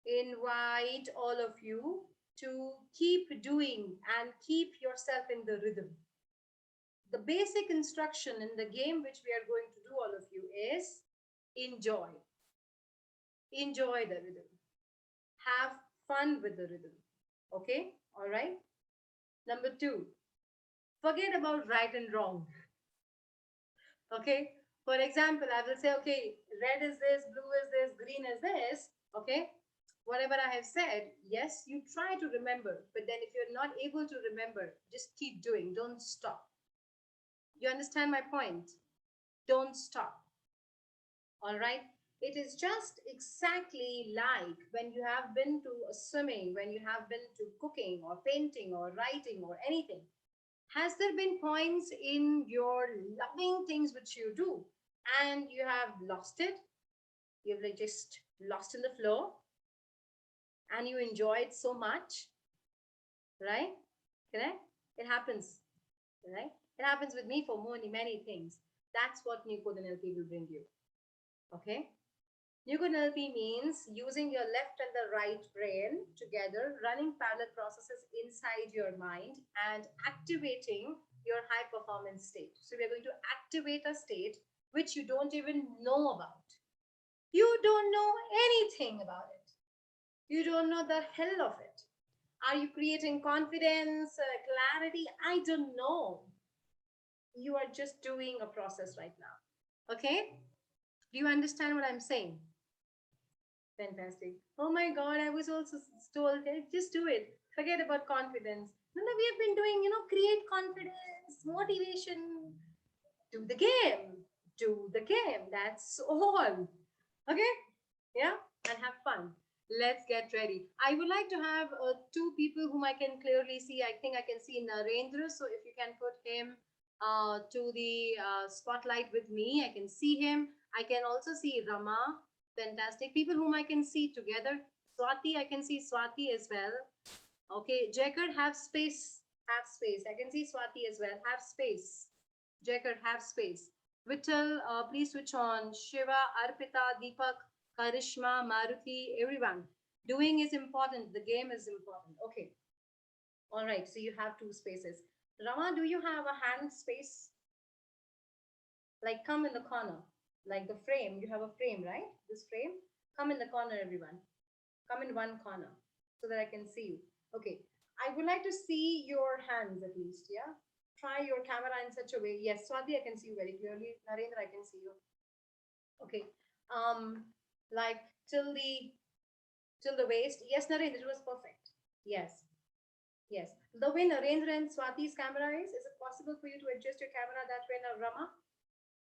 invite all of you to keep doing and keep yourself in the rhythm. The basic instruction in the game which we are going to do, all of you, is enjoy. Enjoy the rhythm. Have fun with the rhythm. Okay? All right? Number two, forget about right and wrong. Okay? For example, I will say, okay, red is this, blue is this, green is this. Okay? Whatever I have said, yes, you try to remember, but then if you're not able to remember, just keep doing. Don't stop. You understand my point? Don't stop. All right? It is just exactly like when you have been to a swimming, when you have been to cooking or painting or writing or anything. Has there been points in your loving things which you do and you have lost it? You've like just lost in the flow and you enjoy it so much, right? Correct? It happens, right? It happens with me for many, many things. That's what New Code NLP will bring you. Okay? New Code NLP means using your left and the right brain together, running parallel processes inside your mind and activating your high performance state. So we're going to activate a state which you don't even know about. You don't know anything about it. You don't know the hell of it. Are you creating confidence, clarity? I don't know. You are just doing a process right now. Okay? Do you understand what I'm saying? Fantastic. Oh my God, I was also told, hey, just do it. Forget about confidence. No, no, we have been doing, create confidence, motivation. Do the game. Do the game. That's all. Okay? Yeah? And have fun. Let's get ready. I would like to have two people whom I can clearly see. I think I can see Narendra. So if you can put him to the spotlight with me, I can see him. I can also see Rama. Fantastic. People whom I can see together. Swati, I can see Swati as well. Okay. Jacob, have space. Have space. I can see Swati as well. Have space. Jacob, have space. Vittal, please switch on. Shiva, Arpita, Deepak, Karishma, Maruti, everyone. Doing is important. The game is important. Okay. All right. So you have two spaces. Rama, do you have a hand space? Like come in the corner. Like the frame. You have a frame, right? This frame. Come in the corner, everyone. Come in one corner so that I can see you. Okay. I would like to see your hands at least. Yeah. Try your camera in such a way. Yes, Swati, I can see you very clearly. Narendra, I can see you. Okay. Like till the waist. Yes, Narendra, it was perfect. Yes. Yes. The way Narendra and Swati's camera is it possible for you to adjust your camera that way, Rama?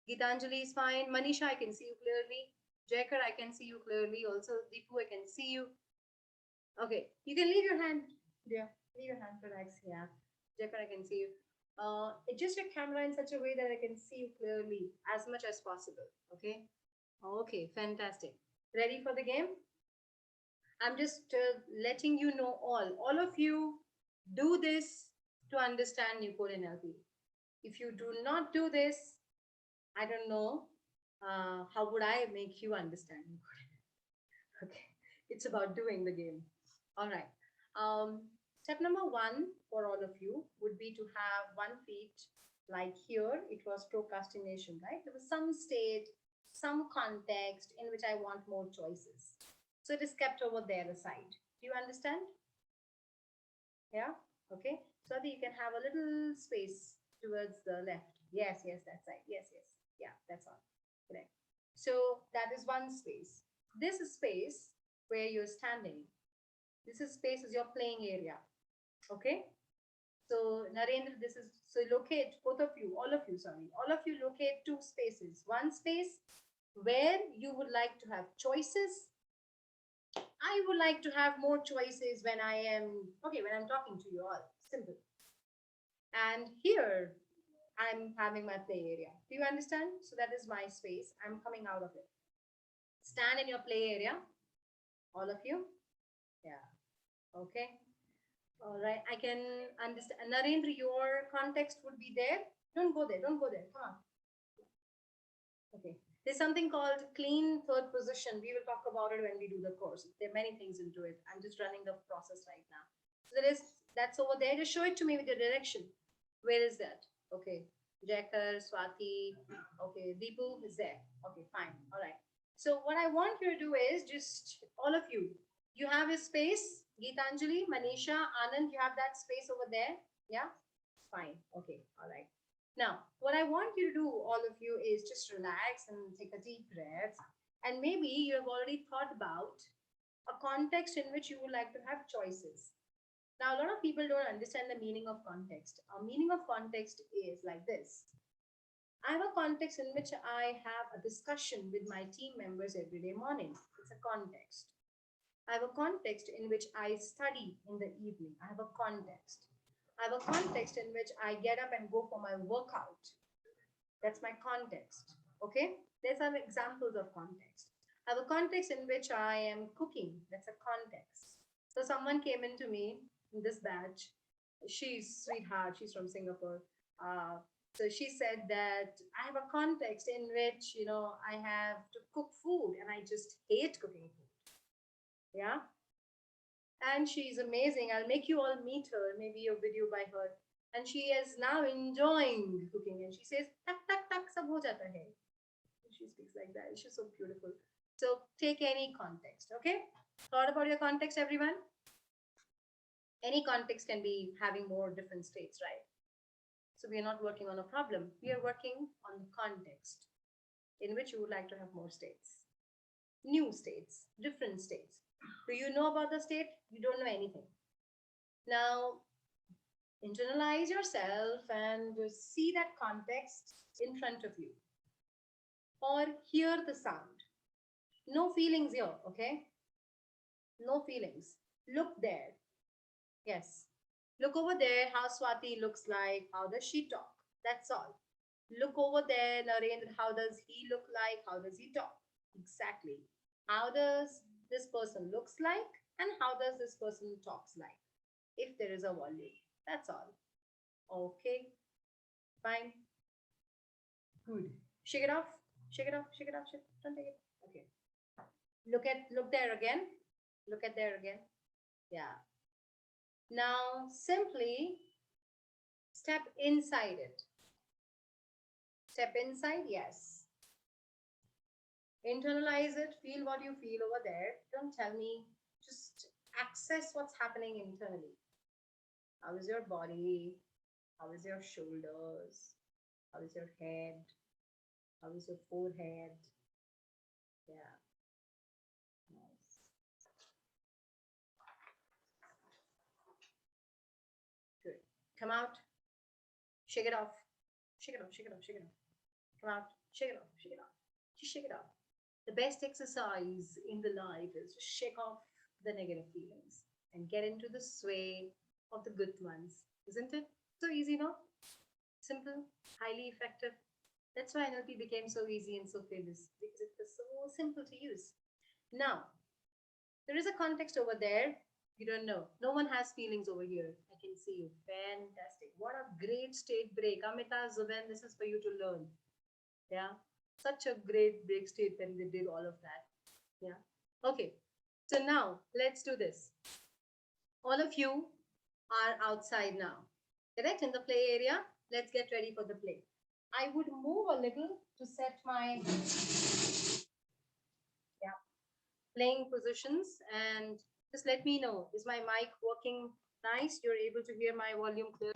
Gitanjali is fine. Manisha, I can see you clearly. Jaikar, I can see you clearly. Also, Deepu, I can see you. Okay. You can leave your hand. Yeah. Leave your hand, relax. Yeah. Jaikar, I can see you. Adjust your camera in such a way that I can see you clearly as much as possible. Okay. Okay. Fantastic. Ready for the game? I'm just letting you know all of you do this to understand New Code NLP. If you do not do this, I don't know how would I make you understand New Code. Okay, it's about doing the game. All right. Step number one for all of you would be to have one feet like here. It was procrastination, right? There was some state, some context in which I want more choices. So it is kept over there aside. Do you understand? Yeah? Okay. So that you can have a little space towards the left. Yes, yes, that's right. Yes, yes. Yeah, that's all. Correct. So that is one space. This is space where you're standing. This is space is your playing area. Okay? So Narendra, this is, so locate, both of you, all of you locate two spaces. One space where you would like to have choices. I would like to have more choices when I am, okay, when I'm talking to you all. Simple. And here I'm having my play area. Do you understand? So that is my space. I'm coming out of it. Stand in your play area, all of you. Yeah. Okay. All right. I can understand. Narendra, your context would be there. Don't go there. Don't go there. Come on. Okay. There's something called clean third position. We will talk about it when we do the course. There are many things into it. I'm just running the process right now. So there is, that's over there. Just show it to me with your direction. Where is that? Okay. Jacker, Swati. Okay. Deepu is there. Okay, fine. All right. So what I want you to do is just all of you. You have a space. Geetanjali, Manisha, Anand, you have that space over there. Yeah? Fine. Okay. All right. Now, what I want you to do, all of you, is just relax and take a deep breath. And maybe you have already thought about a context in which you would like to have choices. Now, a lot of people don't understand the meaning of context. A meaning of context is like this. I have a context in which I have a discussion with my team members every day morning. It's a context. I have a context in which I study in the evening. I have a context. I have a context in which I get up and go for my workout. That's my context. Okay? There's some examples of context. I have a context in which I am cooking. That's a context. So someone came into me in this batch. She's sweetheart. She's from Singapore. So she said that I have a context in which, I have to cook food and I just hate cooking food. Yeah. And she's amazing. I'll make you all meet her, maybe a video by her. And she is now enjoying cooking. And she says, tak, tak, tak, sab ho jata hai. She speaks like that. She's so beautiful. So take any context, okay? Thought about your context, everyone? Any context can be having more different states, right? So we are not working on a problem. We are working on the context in which you would like to have more states. New states, different states. Do you know about the state? You don't know anything. Now, internalize yourself and see that context in front of you or hear the sound. No feelings here, okay? No feelings. Look there. Yes. Look over there how Swati looks like. How does she talk? That's all. Look over there, Narendra. How does he look like? How does he talk? Exactly. How does this person looks like? And how does this person talks like? If there is a volume. That's all. Okay. Fine. Good. Shake it off. Shake it off. Shake it off. Shake it. Don't take it. Okay. Look there again. Look at there again. Yeah. Now simply step inside it. Step inside, yes. Internalize it, feel what you feel over there. Don't tell me, just access what's happening internally. How is your body? How is your shoulders? How is your head? How is your forehead? Yeah. Nice. Good. Come out. Shake it off. Shake it off. Shake it off. Shake it off. Come out. Shake it off. Shake it off. Just shake it off. The best exercise in the life is to shake off the negative feelings and get into the sway of the good ones. Isn't it? So easy, no? Simple, highly effective. That's why NLP became so easy and so famous because it was so simple to use. Now, there is a context over there. You don't know. No one has feelings over here. I can see you. Fantastic. What a great state break. Amita, Zuben, this is for you to learn. Yeah. Such a great break state when they did all of that. Yeah. Okay. So now let's do this. All of you are outside now. Correct? In the play area. Let's get ready for the play. I would move a little to set my playing positions and just let me know. Is my mic working nice? You're able to hear my volume clearly?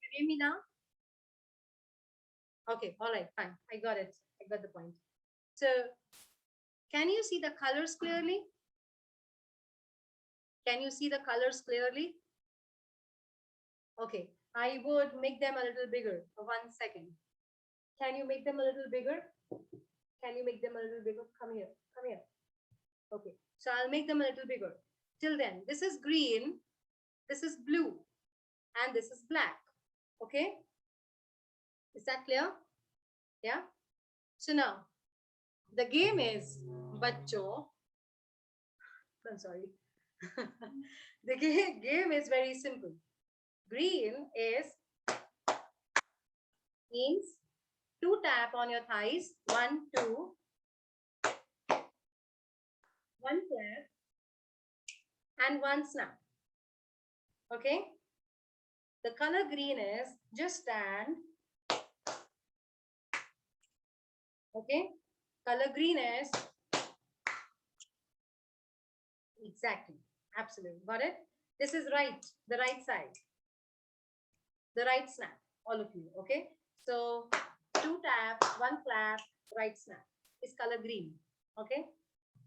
You hear me now? Okay, all right, fine. I got it. I got the point. So, can you see the colors clearly? Can you see the colors clearly? Okay, I would make them a little bigger. 1 second. Can you make them a little bigger? Can you make them a little bigger? Come here. Come here. Okay, so I'll make them a little bigger. Till then, this is green, this is blue, and this is black. Okay, is that clear? Yeah. So now the game is bachcho. I'm sorry. The game is very simple. Green is means 2 tap on your thighs. 1, 2, 1 clap, and 1 snap. Okay. The color green is just stand. Okay. Color green is exactly. Absolutely. Got it? This is right. The right side. The right snap. All of you. Okay. So 2 tap, 1 clap, right snap is color green. Okay.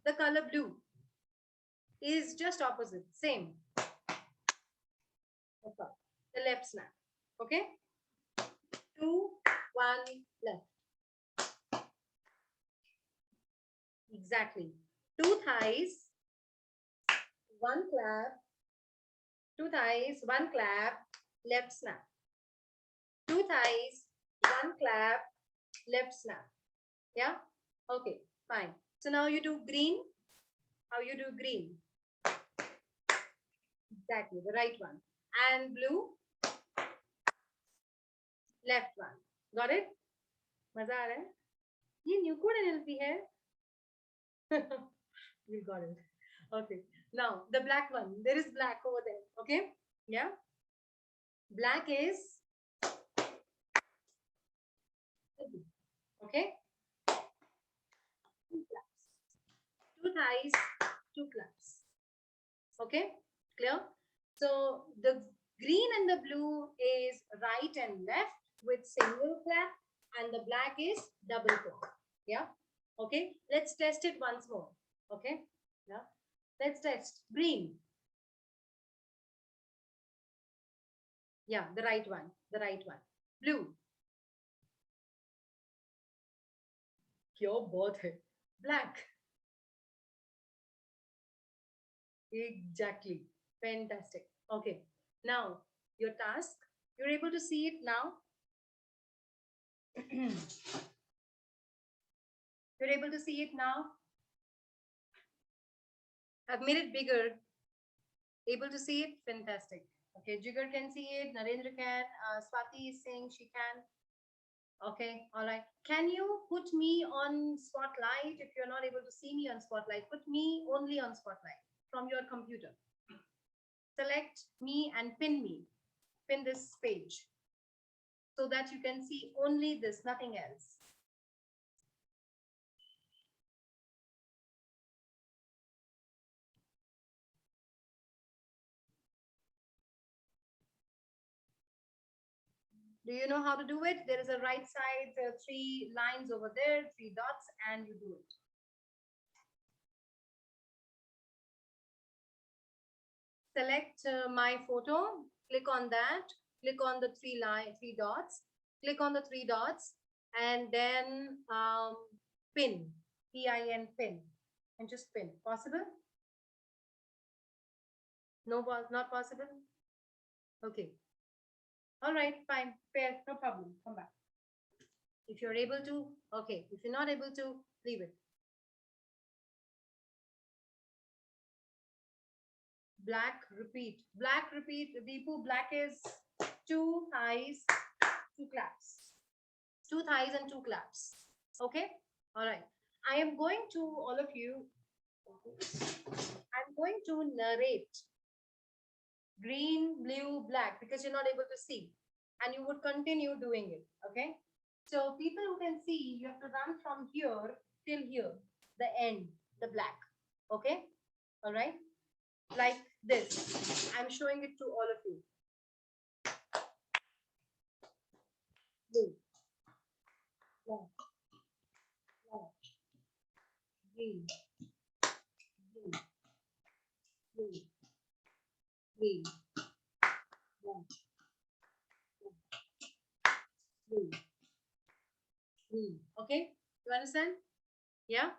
The color blue is just opposite. Same. Okay. The left snap. Okay. 2, 1, left. Exactly. 2 thighs, 1 clap, 2 thighs, 1 clap, left snap. 2 thighs, 1 clap, left snap. Yeah? Okay, fine. So now you do green. How you do green? Exactly, the right one. And blue, left one. Got it? मजा आ रहा है? ये new code NLP है? You got it. Okay. Now the black one. There is black over there. Okay. Yeah. Black is okay. 2 claps. 2 thighs, 2 claps. Okay. Clear? So the green and the blue is right and left with single clap, and the black is double clap. Yeah. Okay. Let's test it once more. Okay. Yeah. Let's test green. Yeah, the right one. The right one. Blue. क्या बात है? Black. Exactly. Fantastic. Okay. Now, your task. You're able to see it now. You're able to see it now. I've made it bigger. Able to see it? Fantastic. Okay, Jigar can see it. Narendra can. Swati is saying she can. Okay, all right. Can you put me on spotlight if you're not able to see me on spotlight? Put me only on spotlight from your computer. Select me and pin me. Pin this page so that you can see only this, nothing else. Do you know how to do it? There is a right side, 3 lines over there, 3 dots, and you do it. Select my photo, click on that, click on the 3 dots, click on the 3 dots, and then pin, P-I-N, pin, and just pin. Possible? No, not possible? Okay. All right, fine, fair, no problem. Come back. If you're able to, okay. If you're not able to, leave it. Black, repeat. Black, repeat. Deepu, black is 2 thighs, 2 claps. 2 thighs and 2 claps. Okay? All right. I am going to, all of you, I'm going to narrate green, blue, black because you're not able to see. And you would continue doing it. Okay? So people who can see, you have to run from here till here, the end, the black. Okay? All right? Like this. I'm showing it to all of you. Blue. green, blue, blue, green, black, blue, green. Okay, you understand? Yeah,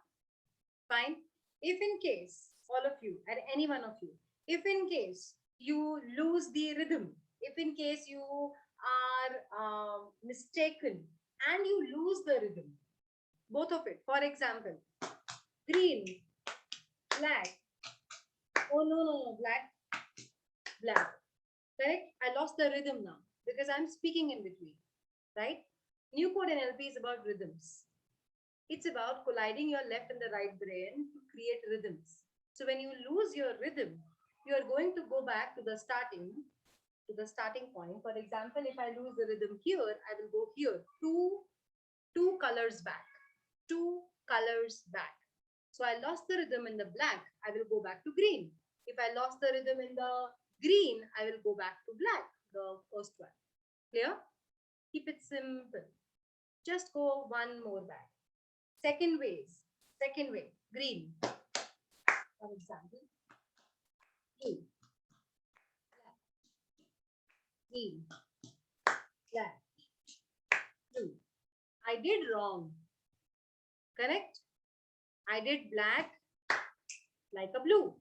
fine. If in case, all of you, and any one of you, if in case you lose the rhythm, if in case you are mistaken and you lose the rhythm, both of it, for example, green, black, oh no, black, black, correct? I lost the rhythm now because I'm speaking in between, right? New code NLP is about rhythms. It's about colliding your left and the right brain to create rhythms. So when you lose your rhythm, you are going to go back to the starting point. For example, if I lose the rhythm here, I will go here, two colors back, two colors back. So I lost the rhythm in the black, I will go back to green. If I lost the rhythm in the green, I will go back to black, the first one. Clear? Keep it simple. Just go one more back. Second way, green, for example, blue, black, green, black, blue. I did wrong, correct? I did black like a blue,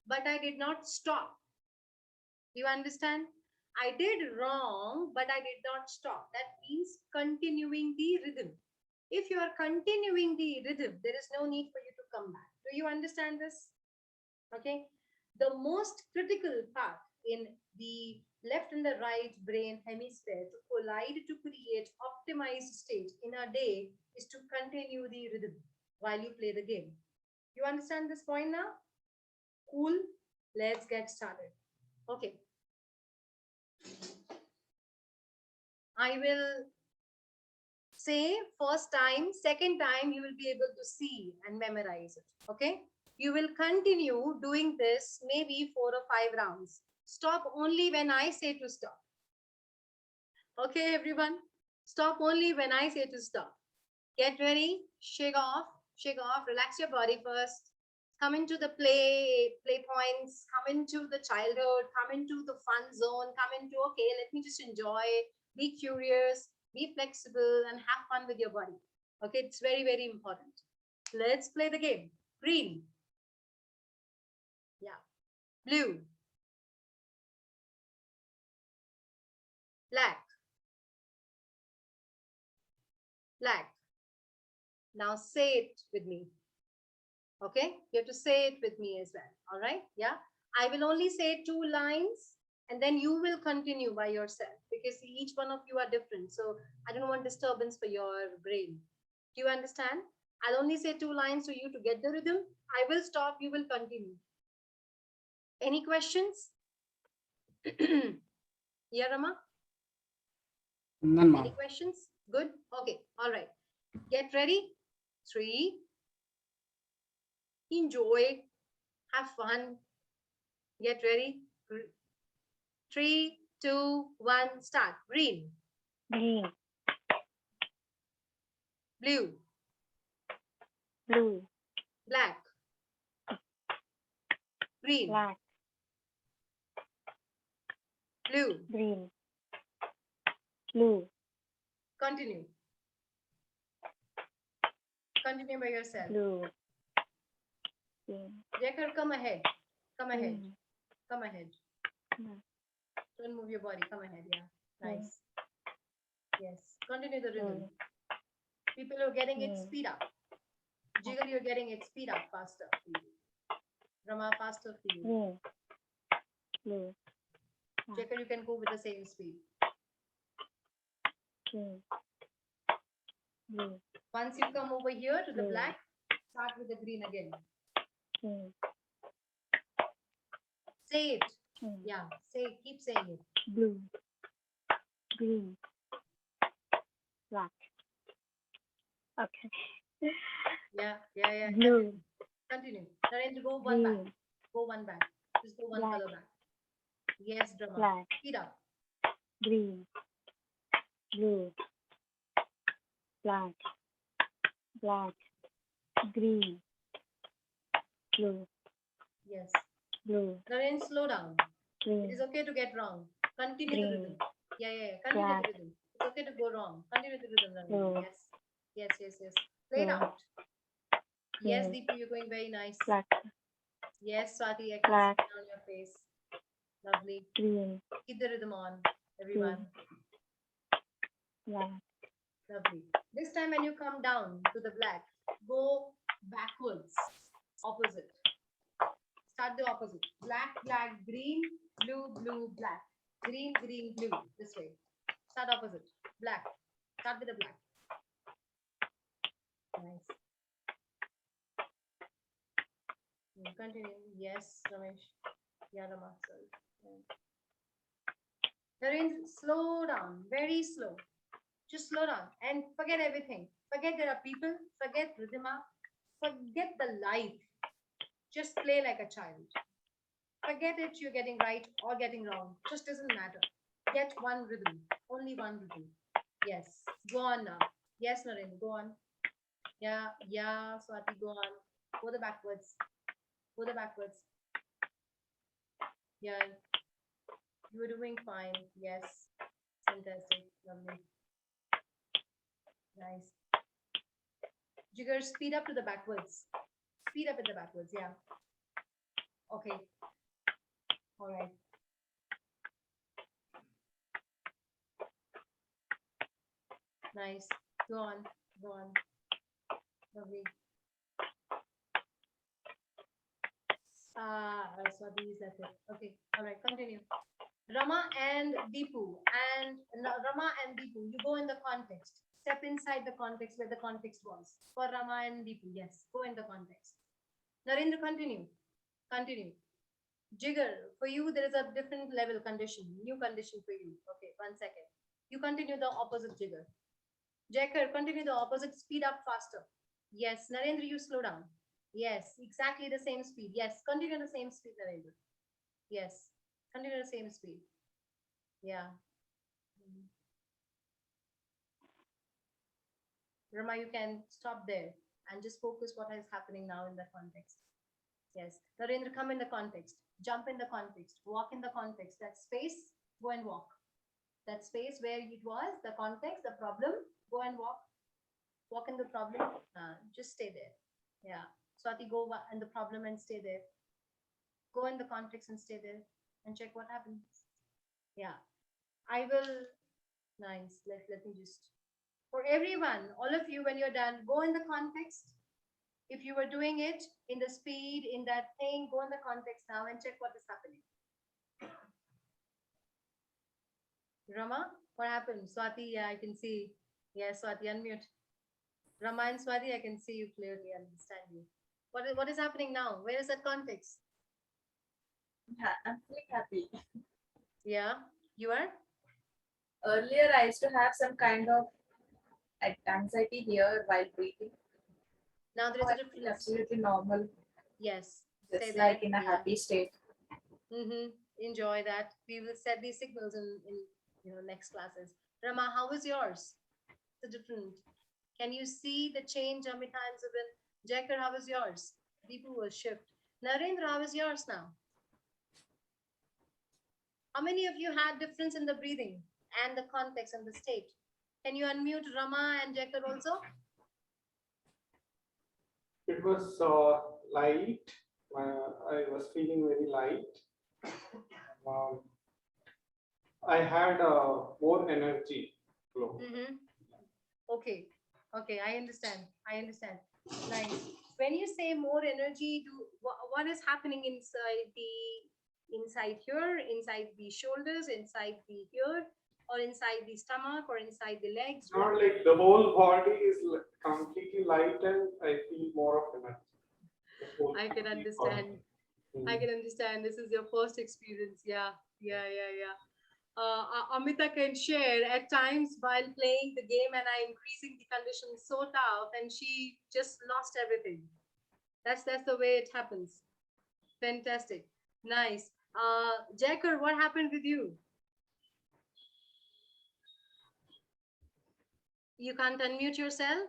but I did not stop. Do you understand? I did wrong, but I did not stop. That means continuing the rhythm. If you are continuing the rhythm, there is no need for you to come back. Do you understand this? Okay. The most critical part in the left and the right brain hemisphere to collide to create optimized state in a day is to continue the rhythm while you play the game. You understand this point now? Cool. Let's get started. Okay. I will say first time, second time you will be able to see and memorize it. Okay. You will continue doing this maybe 4 or 5 rounds. Stop only when I say to stop. Okay, everyone. Stop only when I say to stop. Get ready. Shake off. Relax your body first. Come into the play points. Come into the childhood. Come into the fun zone. Come into, okay, let me just enjoy. Be curious. Be flexible and have fun with your body. Okay, it's very, very important. Let's play the game. Green. Yeah. Blue. Black. Black. Now say it with me. Okay, you have to say it with me as well. All right, yeah. I will only say 2 lines and then you will continue by yourself because each one of you are different. So I don't want disturbance for your brain. Do you understand? I'll only say 2 lines for you to get the rhythm. I will stop, you will continue. Any questions? Yeah, Rama? None, Any ma'am. questions? Good. Okay. All right. Get ready. 3. Enjoy. Have fun. Get ready. 3, 2, 1, start. Green. Green, Blue. blue, Black. Green. black, Blue. green, blue, Continue. Continue by yourself. blue, green, Jacker, come ahead. Come ahead. green, Come ahead. blue, Don't move your body. Come ahead. Yeah. blue, Nice. Yes. Continue the rhythm. blue, People who are getting it, blue, speed up. Jiggle, you're getting it, speed up faster. For you. Rama, faster for you. green, blue, Jacker, you can go with the same speed. green, blue, Once you come over here to the Blue. black, start with the green again. green, Say it. green, Yeah. Say. Keep saying it. blue, green, black. Okay. Yeah. Yeah. Blue, Continue. Narendra, go one back. green, Go one back. Just go one Black. color back. Yes, Drama. black, Speed up. green, blue, black, black, green, blue, Yes. blue, Naren, slow down. It green, is okay to get wrong. Continue the green, rhythm. Yeah. Continue black, the rhythm. It's okay to go wrong. Continue the rhythm, Naren. blue, Yes. Play it blue, out. Yes, green, Deepu, you're going very nice. black, Yes, Swati, I can black, see it on your face. Lovely. green, Keep the rhythm on, everyone. black, Lovely. This time when you come down to the black, go backwards, opposite. Start the opposite. Black, green, blue, black. Green, blue. This way. Start opposite. Black. Start with the black. Nice. Continue. Yes, Ramesh. Yeah, Rama. Sorry. Narendra, slow down. Very slow. Just slow down and forget everything. Forget there are people. Forget Ridhima. Forget the life. Just play like a child. Forget it, you're getting right or getting wrong. Just doesn't matter. Get one rhythm. Only one rhythm. Yes. Go on now. Yes, Narendra, go on. Yeah, Swati, go on. Go the backwards. Yeah, you were doing fine. Yes. Fantastic. Lovely. Nice. Jigger, speed up to the backwards. Speed up in the backwards. Yeah. Okay. All right. Nice. Go on. Lovely. Swati is left it. Okay. All right. Continue. Rama and Deepu. You go in the context. Step inside the context where the context was. For Rama and Deepu. Yes. Go in the context. Narendra, continue. Jigger, for you, there is a different level condition, new condition for you. Okay, 1 second. You continue the opposite, Jigger. Jacker, continue the opposite, speed up faster. Yes, Narendra, you slow down. Yes, exactly the same speed. Yes, continue the same speed, Narendra. Yes, continue the same speed. Yeah. Rama, you can stop there and just focus what is happening now in the context. Yes. Narendra, come in the context. Jump in the context. Walk in the context. That space, go and walk. That space where it was, the context, the problem, go and walk. Walk in the problem. Just stay there. Yeah. Swati, go in the problem and stay there. Go in the context and stay there and check what happens. Yeah. I will. Nice. Let me just. For everyone, all of you, when you're done, go in the context. If you were doing it in the speed, in that thing, go in the context now and check what is happening. Rama, what happened? Swati, yeah, I can see. Yeah, Swati, unmute. Rama and Swati, I can see you clearly, understand you. What is happening now? Where is that context? I'm feeling happy. Yeah, you are? Earlier, I used to have some kind of anxiety here while breathing. Now there is Now a I feel difference. absolutely normal, Yes. just Stay like there. in a Yeah. happy state. Enjoy that. We will set these signals in next classes. Rama, how is yours? It's different. Can you see the change how many times have been? Jacker, how is yours? Deepu will shift. Narendra, how is yours now? How many of you had difference in the breathing and the context and the state? Can you unmute Rama and Jacker also? It was light. I was feeling very light. I had more energy flow. Okay, I understand. Nice. When you say more energy, what is happening inside here, inside the shoulders, inside the here, or inside the stomach, or inside the legs? Not like the whole body is completely light, and I feel more of energy. I can understand. I can understand. This is your first experience. Yeah. Amita can share at times while playing the game and I increasing the conditions so tough and she just lost everything. That's the way it happens. Fantastic. Nice. Jacker, what happened with you? You can't unmute yourself?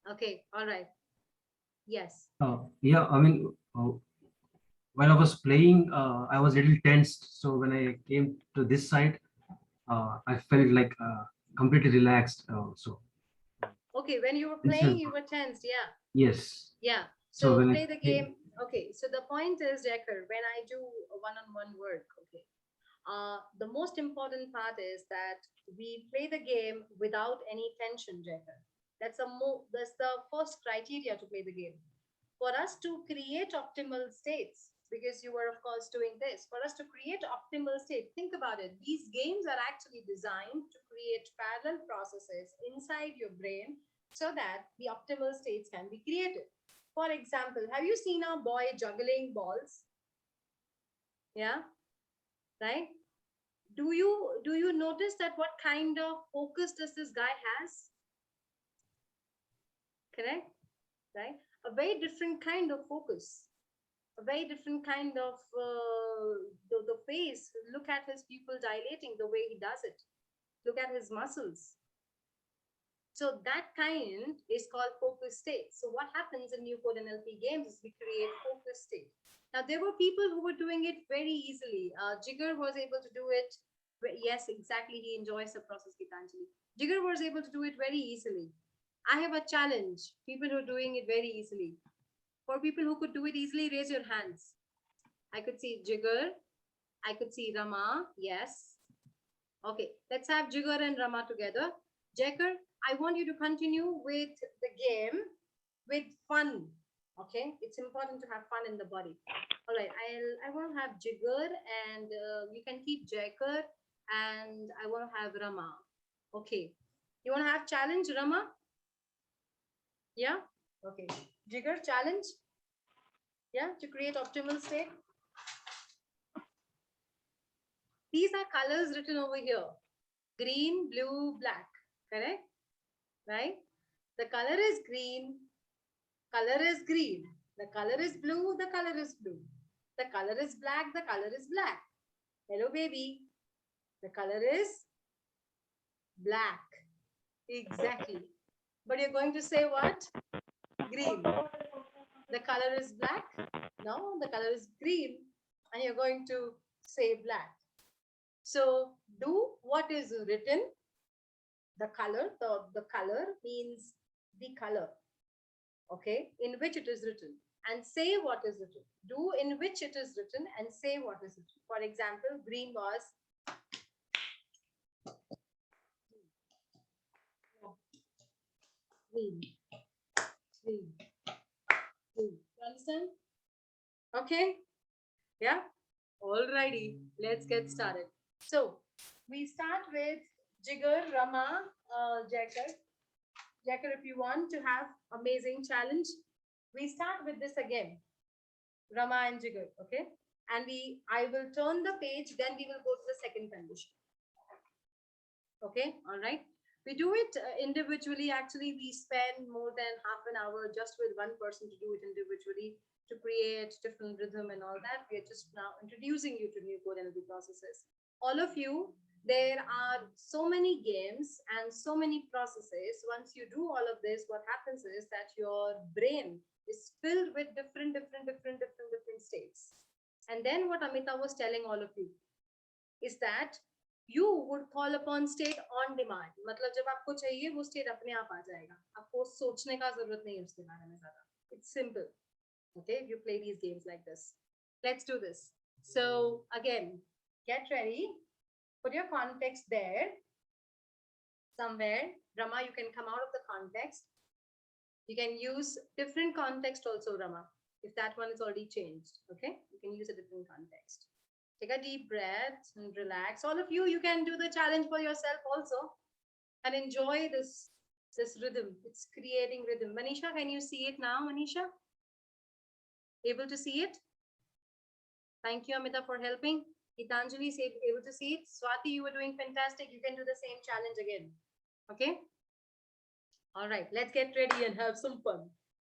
Okay, all right. Yes. Yeah, I mean, while I was playing, I was a little tensed. So when I came to this side, I felt like completely relaxed. So Okay, when you were instead, playing, you were tensed. Yeah. yes. Yeah. So So when play I the game. Okay. So the point is, Decker, when I do a one-on-one work, okay, the most important part is that we play the game without any tension, Decker. That's the first criteria to play the game. For us to create optimal states, because you were of course doing this, for us to create optimal state, think about it. These games are actually designed to create parallel processes inside your brain so that the optimal states can be created. For example, have you seen a boy juggling balls? Yeah, right? Do you notice that what kind of focus does this guy has? Correct? Right? A very different kind of focus, a very different kind of the face. Look at his pupil dilating, the way he does it. Look at his muscles. So that kind is called focus state. So what happens in new code NLP games is we create focus state. Now there were people who were doing it very easily. Jigger was able to do it. Yes, exactly. He enjoys the process, Gitanjali. Jigger was able to do it very easily. I have a challenge. People who are doing it very easily. For people who could do it easily, raise your hands. I could see Jigger. I could see Rama. Yes. Okay, let's have Jigger and Rama together. Jagger, I want you to continue with the game with fun. Okay, it's important to have fun in the body. All right, I want to have Jigger and you can keep Jagger and I want to have Rama. Okay, you want to have challenge, Rama? Yeah. Okay, Jigger challenge. Yeah, to create optimal state. These are colors written over here. Green, blue, black. Correct? Right? The color is green. Color is green. The color is blue. The color is blue. The color is black. The color is black. Hello, baby. The color is black. Exactly. But you're going to say what? Green. The color is black? No, the color is green. And you're going to say black. So do what is written. The color means the color, okay, in which it is written, and say what is written. Do in which it is written and say what is written. For example, green was green, green, green. You understand? Okay. Yeah. Alrighty. Let's get started. So we start with Jigger, Rama, Jacker. Jacker, if you want to have amazing challenge, we start with this again. Rama and Jigger, okay? And I will turn the page, then we will go to the second condition. Okay, all right. We do it individually. Actually, we spend more than half an hour just with one person to do it individually to create different rhythm and all that. We are just now introducing you to new code NLP processes. All of you, there are so many games and so many processes. Once you do all of this, what happens is that your brain is filled with different states. And then what Amita was telling all of you is that you would call upon state on demand. मतलब जब आपको चाहिए वो state अपने आप आ जाएगा. आपको सोचने का जरूरत नहीं है उसके बारे में ज़्यादा. It's simple. Okay, if you play these games like this. Let's do this. So again, get ready. Put your context there. Somewhere. Rama, you can come out of the context. You can use different context also, Rama. If that one is already changed. Okay, you can use a different context. Take a deep breath and relax. All of you, you can do the challenge for yourself also and enjoy this rhythm. It's creating rhythm. Manisha, can you see it now, Manisha? Able to see it? Thank you, Amita, for helping. Gitanjali is able to see it. Swati, you were doing fantastic. You can do the same challenge again. Okay? All right, let's get ready and have some fun.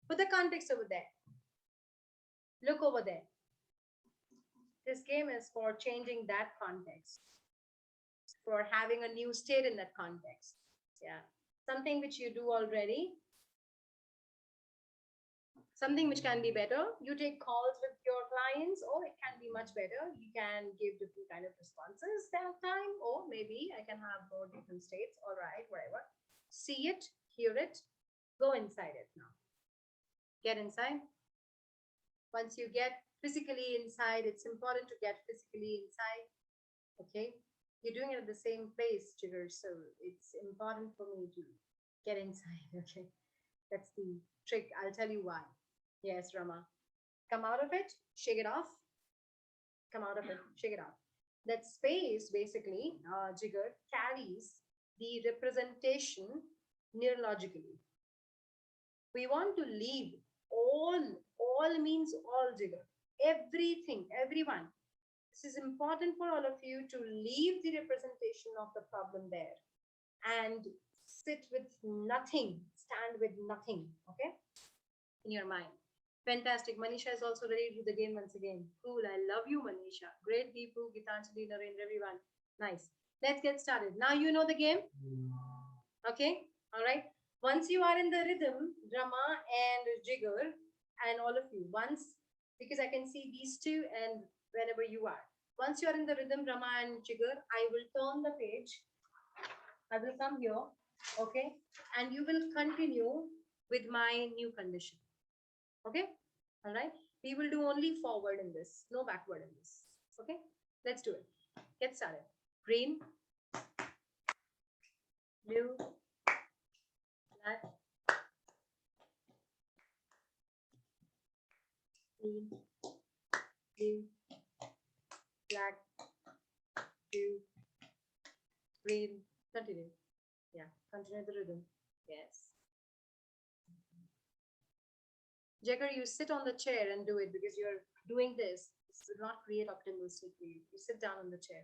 Put the context over there. Look over there. This game is for changing that context, for having a new state in that context. Yeah, something which you do already, something which can be better. You take calls with your clients, or it can be much better. You can give different kind of responses that time, or maybe I can have more different states. All right, whatever. See it, hear it, go inside it now. Get inside. Once you get physically inside, it's important to get physically inside. Okay, you're doing it at the same place, Jigar, so it's important for me to get inside. Okay, that's the trick. I'll tell you why. Yes, Rama. Come out of it, shake it off. Come out of it, shake it off. That space basically, Jigar, carries the representation neurologically. We want to leave all means all, Jigar. Everything, everyone. This is important for all of you to leave the representation of the problem there and sit with nothing, stand with nothing, okay, in your mind. Fantastic. Manisha is also ready to do the game once again. Cool. I love you, Manisha. Great, Deepu, Gitanjali, Narendra, everyone. Nice. Let's get started. Now you know the game. Okay. All right. Once you are in the rhythm, Rama and Jigar, and all of you, once, because I can see these two and wherever you are. Once you are in the rhythm, Rama and Jigar, I will turn the page. I will come here. Okay. And you will continue with my new condition. Okay. All right. We will do only forward in this, no backward in this. Okay. Let's do it. Get started. Green, blue, black, green, blue, black, blue, green. Continue. Yeah. Continue the rhythm. Yes. Jagger, you sit on the chair and do it because you're doing this. This will not create optimal sleep for you. You sit down on the chair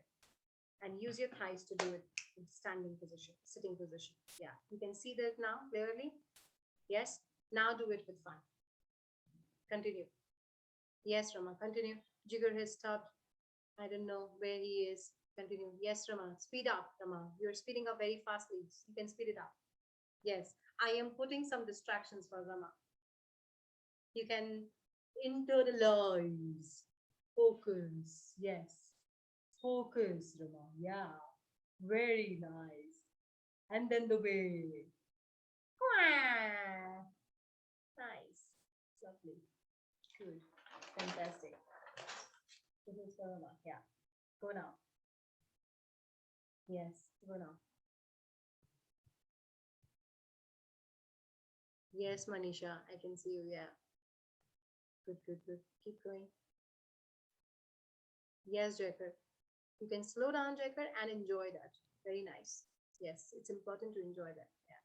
and use your thighs to do it in standing position, sitting position. Yeah, you can see that now clearly. Yes, now do it with fun. Continue. Yes, Rama, continue. Jigger has stopped. I don't know where he is. Continue. Yes, Rama, speed up, Rama. You're speeding up very fastly. You can speed it up. Yes, I am putting some distractions for Rama. You can internalize, focus. Yes, focus, Rama. Yeah, very nice. And then the way. Nice, lovely, good, fantastic. This is for Rama. Yeah, go now. Yes, go now. Yes, Manisha, I can see you. Yeah. Good, good, good. Keep going. Yes, Jacker. You can slow down, Jacker, and enjoy that. Very nice. Yes, it's important to enjoy that. Yeah.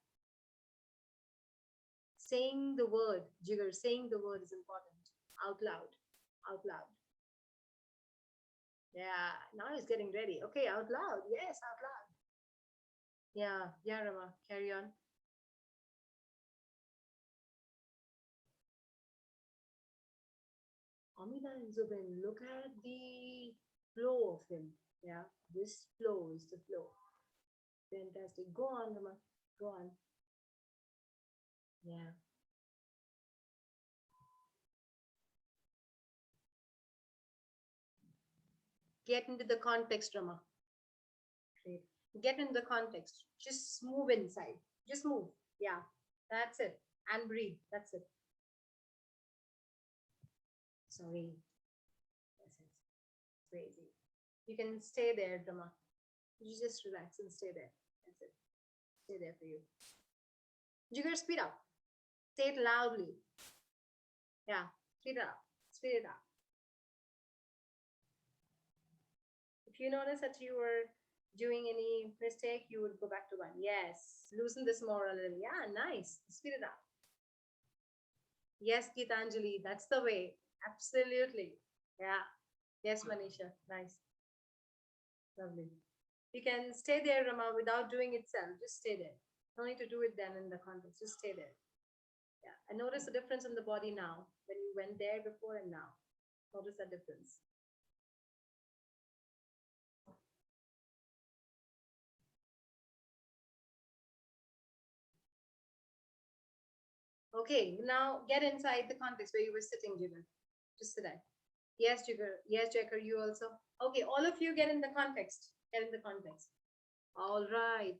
Saying the word, Jigger, saying the word is important. Out loud. Out loud. Yeah, now he's getting ready. Okay, out loud. Yes, out loud. Yeah, yeah, Rama, carry on. Amina and Zubin, look at the flow of him. Yeah, this flow is the flow. Fantastic. Go on, Rama. Go on. Yeah. Get into the context, Rama. Great. Get into the context. Just move inside. Just move. Yeah. That's it. And breathe. That's it. Sorry. That's it. Crazy. You can stay there, Rama. You just relax and stay there. That's it. Stay there for you. Jigger, speed up. Say it loudly. Yeah. Speed it up. Speed it up. If you notice that you were doing any mistake, you would go back to one. Yes. Loosen this more a little. Yeah, nice. Speed it up. Yes, Gitanjali, that's the way. Absolutely. Yeah. Yes, Manisha. Nice. Lovely. You can stay there, Rama, without doing itself. Just stay there. No need to do it then in the context. Just stay there. Yeah. And notice the difference in the body now when you went there before and now. Notice that difference. Okay, now get inside the context where you were sitting, Jigar. Just sit there. Yes, Jigar. Yes, Jacker, you also. Okay, all of you get in the context. Get in the context. All right.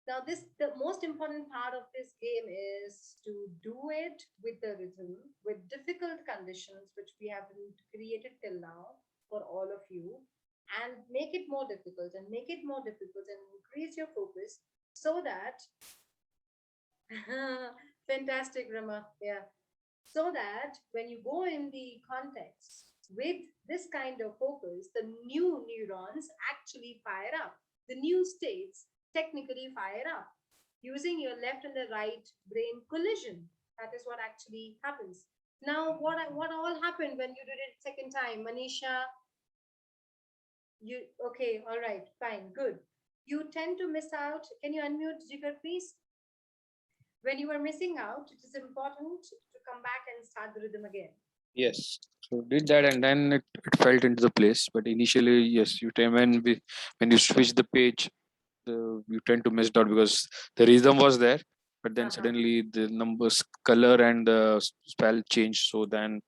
Now, the most important part of this game is to do it with the rhythm, with difficult conditions, which we have created till now for all of you, and make it more difficult and make it more difficult and increase your focus so that fantastic, Rama. Yeah. So that when you go in the context with this kind of focus, the new neurons actually fire up. The new states technically fire up using your left and the right brain collision. That is what actually happens. Now, what all happened when you did it second time, Manisha? You okay? All right, fine, good. You tend to miss out. Can you unmute Jigar, please? When you are missing out, it is important to come back and start the rhythm again. Yes. So did that and then it felt into the place. But initially, yes, you tend when you switch the page, you tend to miss it out because the rhythm was there, but then suddenly the numbers, color, and the spell changed. So then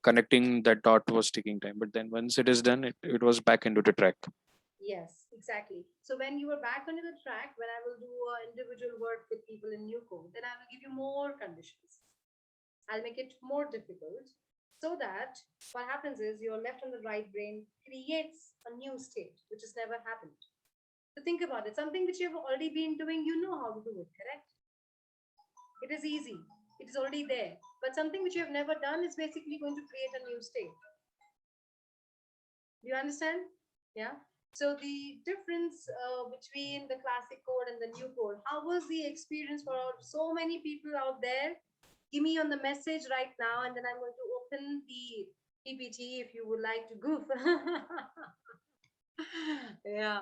connecting that dot was taking time. But then once it is done, it was back into the track. Yes, exactly. So when you are back onto the track, when I will do individual work with people in new code, then I will give you more conditions. I'll make it more difficult so that what happens is your left and the right brain creates a new state, which has never happened. So think about it. Something which you've already been doing, you know how to do it, correct? It is easy. It is already there. But something which you have never done is basically going to create a new state. Do you understand? Yeah. So the difference between the classic code and the new code, how was the experience for so many people out there? Give me on the message right now, and then I'm going to open the PPT if you would like to goof. Yeah.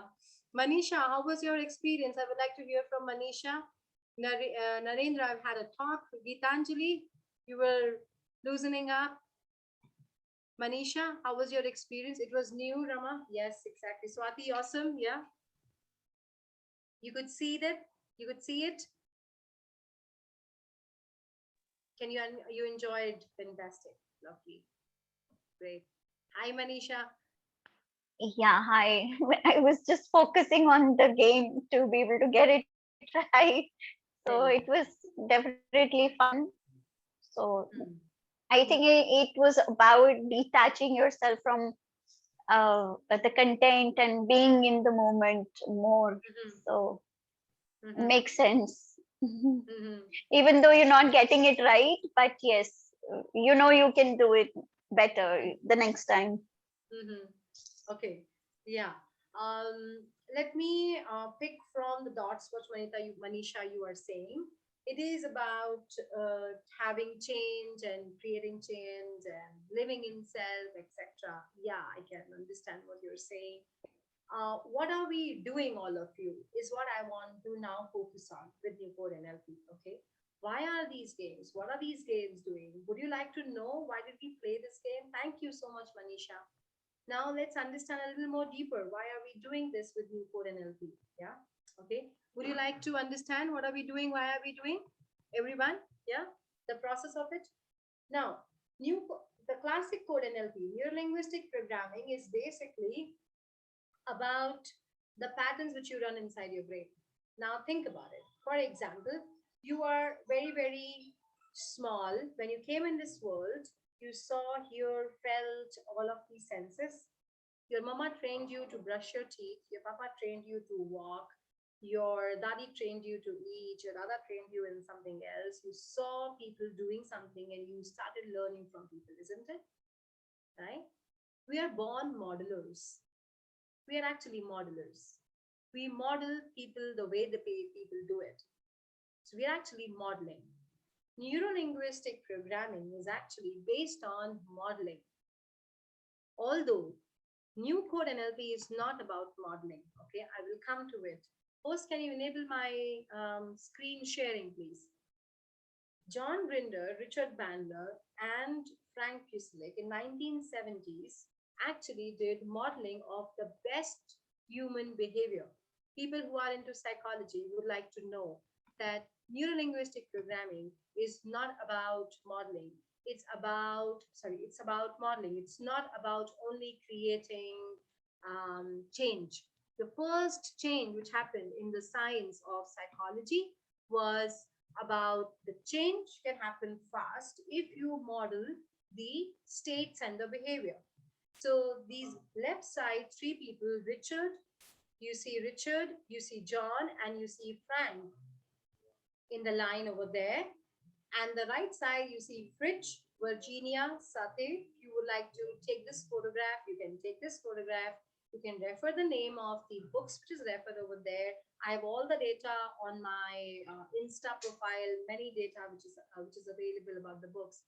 Manisha, how was your experience? I would like to hear from Manisha. Narendra, I've had a talk. Geetanjali, you were loosening up. Manisha, how was your experience? It was new, Rama? Yes, exactly. Swati, awesome. Yeah. You could see that? You could see it? Can you enjoyed? Fantastic. Lovely. Great. Hi, Manisha. Yeah, hi. I was just focusing on the game to be able to get it right. So it was definitely fun. So I think it was about detaching yourself from the content and being in the moment more. So makes sense. Even though you're not getting it right, but yes, you know you can do it better the next time. Okay. Yeah. Let me pick from the dots what Manisha, you are saying. It is about having change and creating change and living in self, etc. Yeah, I can understand what you're saying. What are we doing, all of you, is what I want to now focus on with New Code NLP. Okay. Why are these games? What are these games doing? Would you like to know why did we play this game? Thank you so much, Manisha. Now let's understand a little more deeper. Why are we doing this with New Code NLP? Yeah. Okay. Would you like to understand what are we doing? Why are we doing? Everyone? Yeah. The process of it. Now, the classic code NLP, neurolinguistic programming, is basically about the patterns which you run inside your brain. Now think about it. For example, you are very, very small. When you came in this world, you saw, hear, felt all of these senses. Your mama trained you to brush your teeth. Your papa trained you to walk. Your daddy trained you to eat. Your dada trained you in something else. You saw people doing something and you started learning from people, isn't it? Right? We are born modelers. We are actually modelers. We model people the way the people do it. So we are actually modeling. Neurolinguistic programming is actually based on modeling. Although New Code NLP is not about modeling. Okay, I will come to it. First, can you enable my screen sharing, please? John Grinder, Richard Bandler, and Frank Puslik in 1970s actually did modeling of the best human behavior. People who are into psychology would like to know that neurolinguistic programming is not about modeling. It's about modeling. It's not about only creating change. The first change which happened in the science of psychology was about the change can happen fast if you model the states and the behavior. So these left side three people, Richard, you see John, and you see Frank in the line over there. And the right side, you see Fritz, Virginia, Sate. If you would like to take this photograph, you can take this photograph. You can refer the name of the books which is referred over there. I have all the data on my Insta profile, many data which is available about the books.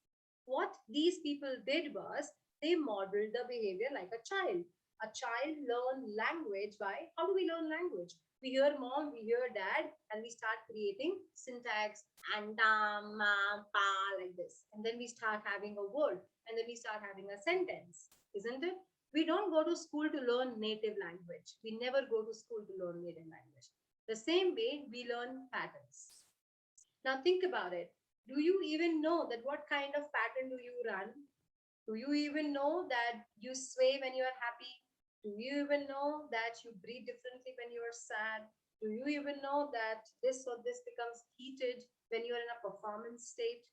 What these people did was they modeled the behavior like a child. A child learned language by, how do we learn language? We hear mom, we hear dad, and we start creating syntax and pa like this. And then we start having a word, and then we start having a sentence, isn't it? We don't go to school to learn native language. We never go to school to learn native language. The same way we learn patterns. Now think about it. Do you even know that what kind of pattern do you run? Do you even know that you sway when you are happy? Do you even know that you breathe differently when you are sad? Do you even know that this or this becomes heated when you are in a performance state?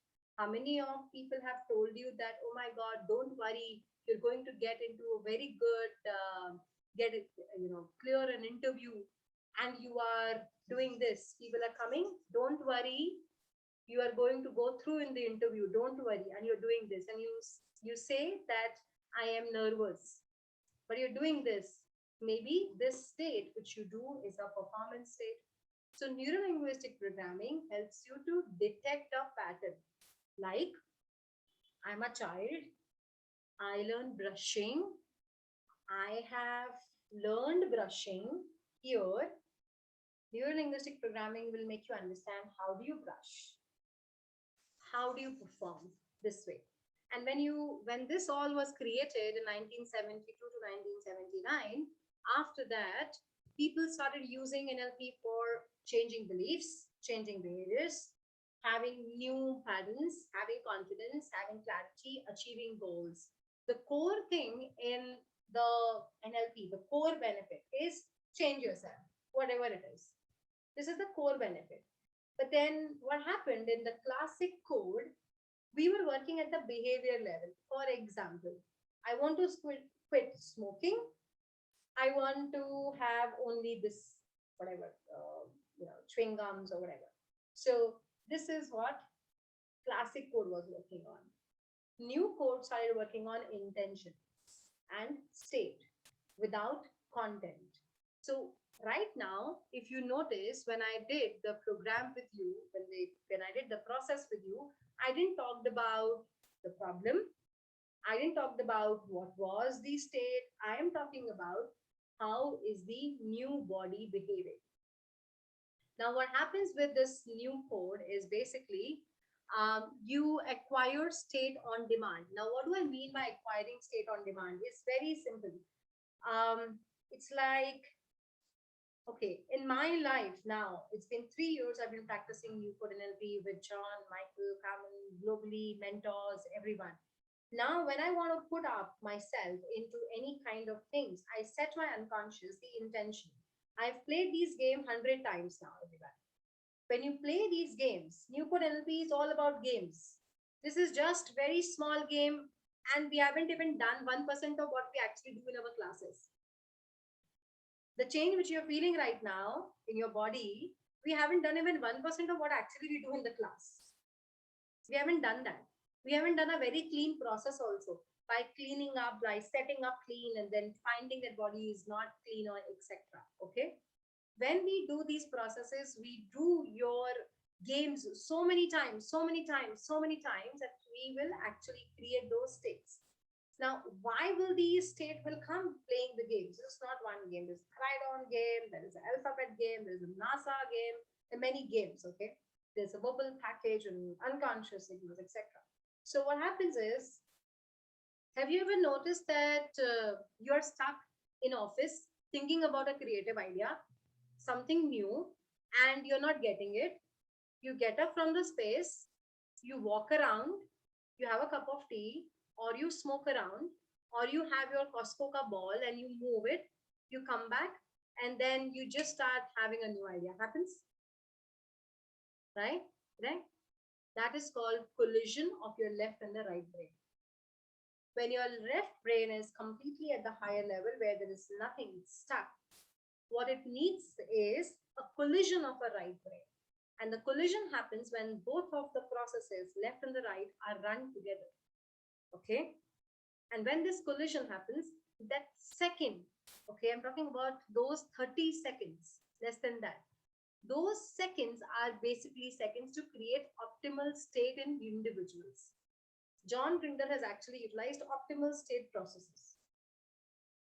How many of people have told you that, oh my God, don't worry, you're going to get into a very good, clear an interview, and you are doing this. People are coming, don't worry, you are going to go through in the interview, don't worry, and you're doing this, and you say that I am nervous, but you're doing this. Maybe this state which you do is a performance state. So neurolinguistic programming helps you to detect a pattern. Like, I'm a child, I learned brushing, I have learned brushing. Here neurolinguistic programming will make you understand how do you brush, how do you perform this way. And when this all was created in 1972 to 1979, after that, people started using NLP for changing beliefs, changing behaviors, having new patterns, having confidence, having clarity, achieving goals. The core thing in the NLP, the core benefit is change yourself, whatever it is. This is the core benefit. But then what happened in the classic code, we were working at the behavior level. For example, I want to quit smoking. I want to have only this, whatever, chewing gums or whatever. So this is what classic code was working on. New code started working on intention and state without content. So right now, if you notice, when I did the program with you, when I did the process with you, I didn't talk about the problem. I didn't talk about what was the state. I am talking about how is the new body behaving. Now, what happens with this new code is basically you acquire state on demand. Now, what do I mean by acquiring state on demand? It's very simple. It's like, okay, in my life now, it's been 3 years I've been practicing new code NLP with John, Michael, Carmen, globally, mentors, everyone. Now, when I want to put up myself into any kind of things, I set my unconscious, the intention. I've played these games 100 times now, everyone. When you play these games, new code NLP is all about games. This is just very small game, and we haven't even done 1% of what we actually do in our classes. The change which you're feeling right now in your body, we haven't done even 1% of what actually we do in the class. We haven't done that. We haven't done a very clean process also by cleaning up, by setting up clean, and then finding that body is not clean or etc. Okay. When we do these processes, we do your games so many times that we will actually create those states. Now, why will these state will come playing the games? It's not one game. There's a Crydon game, there is an alphabet game, there's a NASA game, there are many games, okay? There's a verbal package and unconscious signals, etc. So what happens is, have you ever noticed that you're stuck in office thinking about a creative idea, something new, and you're not getting it? You get up from the space, you walk around, you have a cup of tea, or you smoke around, or you have your Costco ka ball and you move it, you come back, and then you just start having a new idea. Happens? Right? Right? That is called collision of your left and the right brain. When your left brain is completely at the higher level where there is nothing stuck, what it needs is a collision of a right brain. And the collision happens when both of the processes, left and the right, are run together. Okay? And when this collision happens, that second, okay, I'm talking about those 30 seconds, less than that. Those seconds are basically seconds to create optimal state in individuals. John Grinder has actually utilized optimal state processes.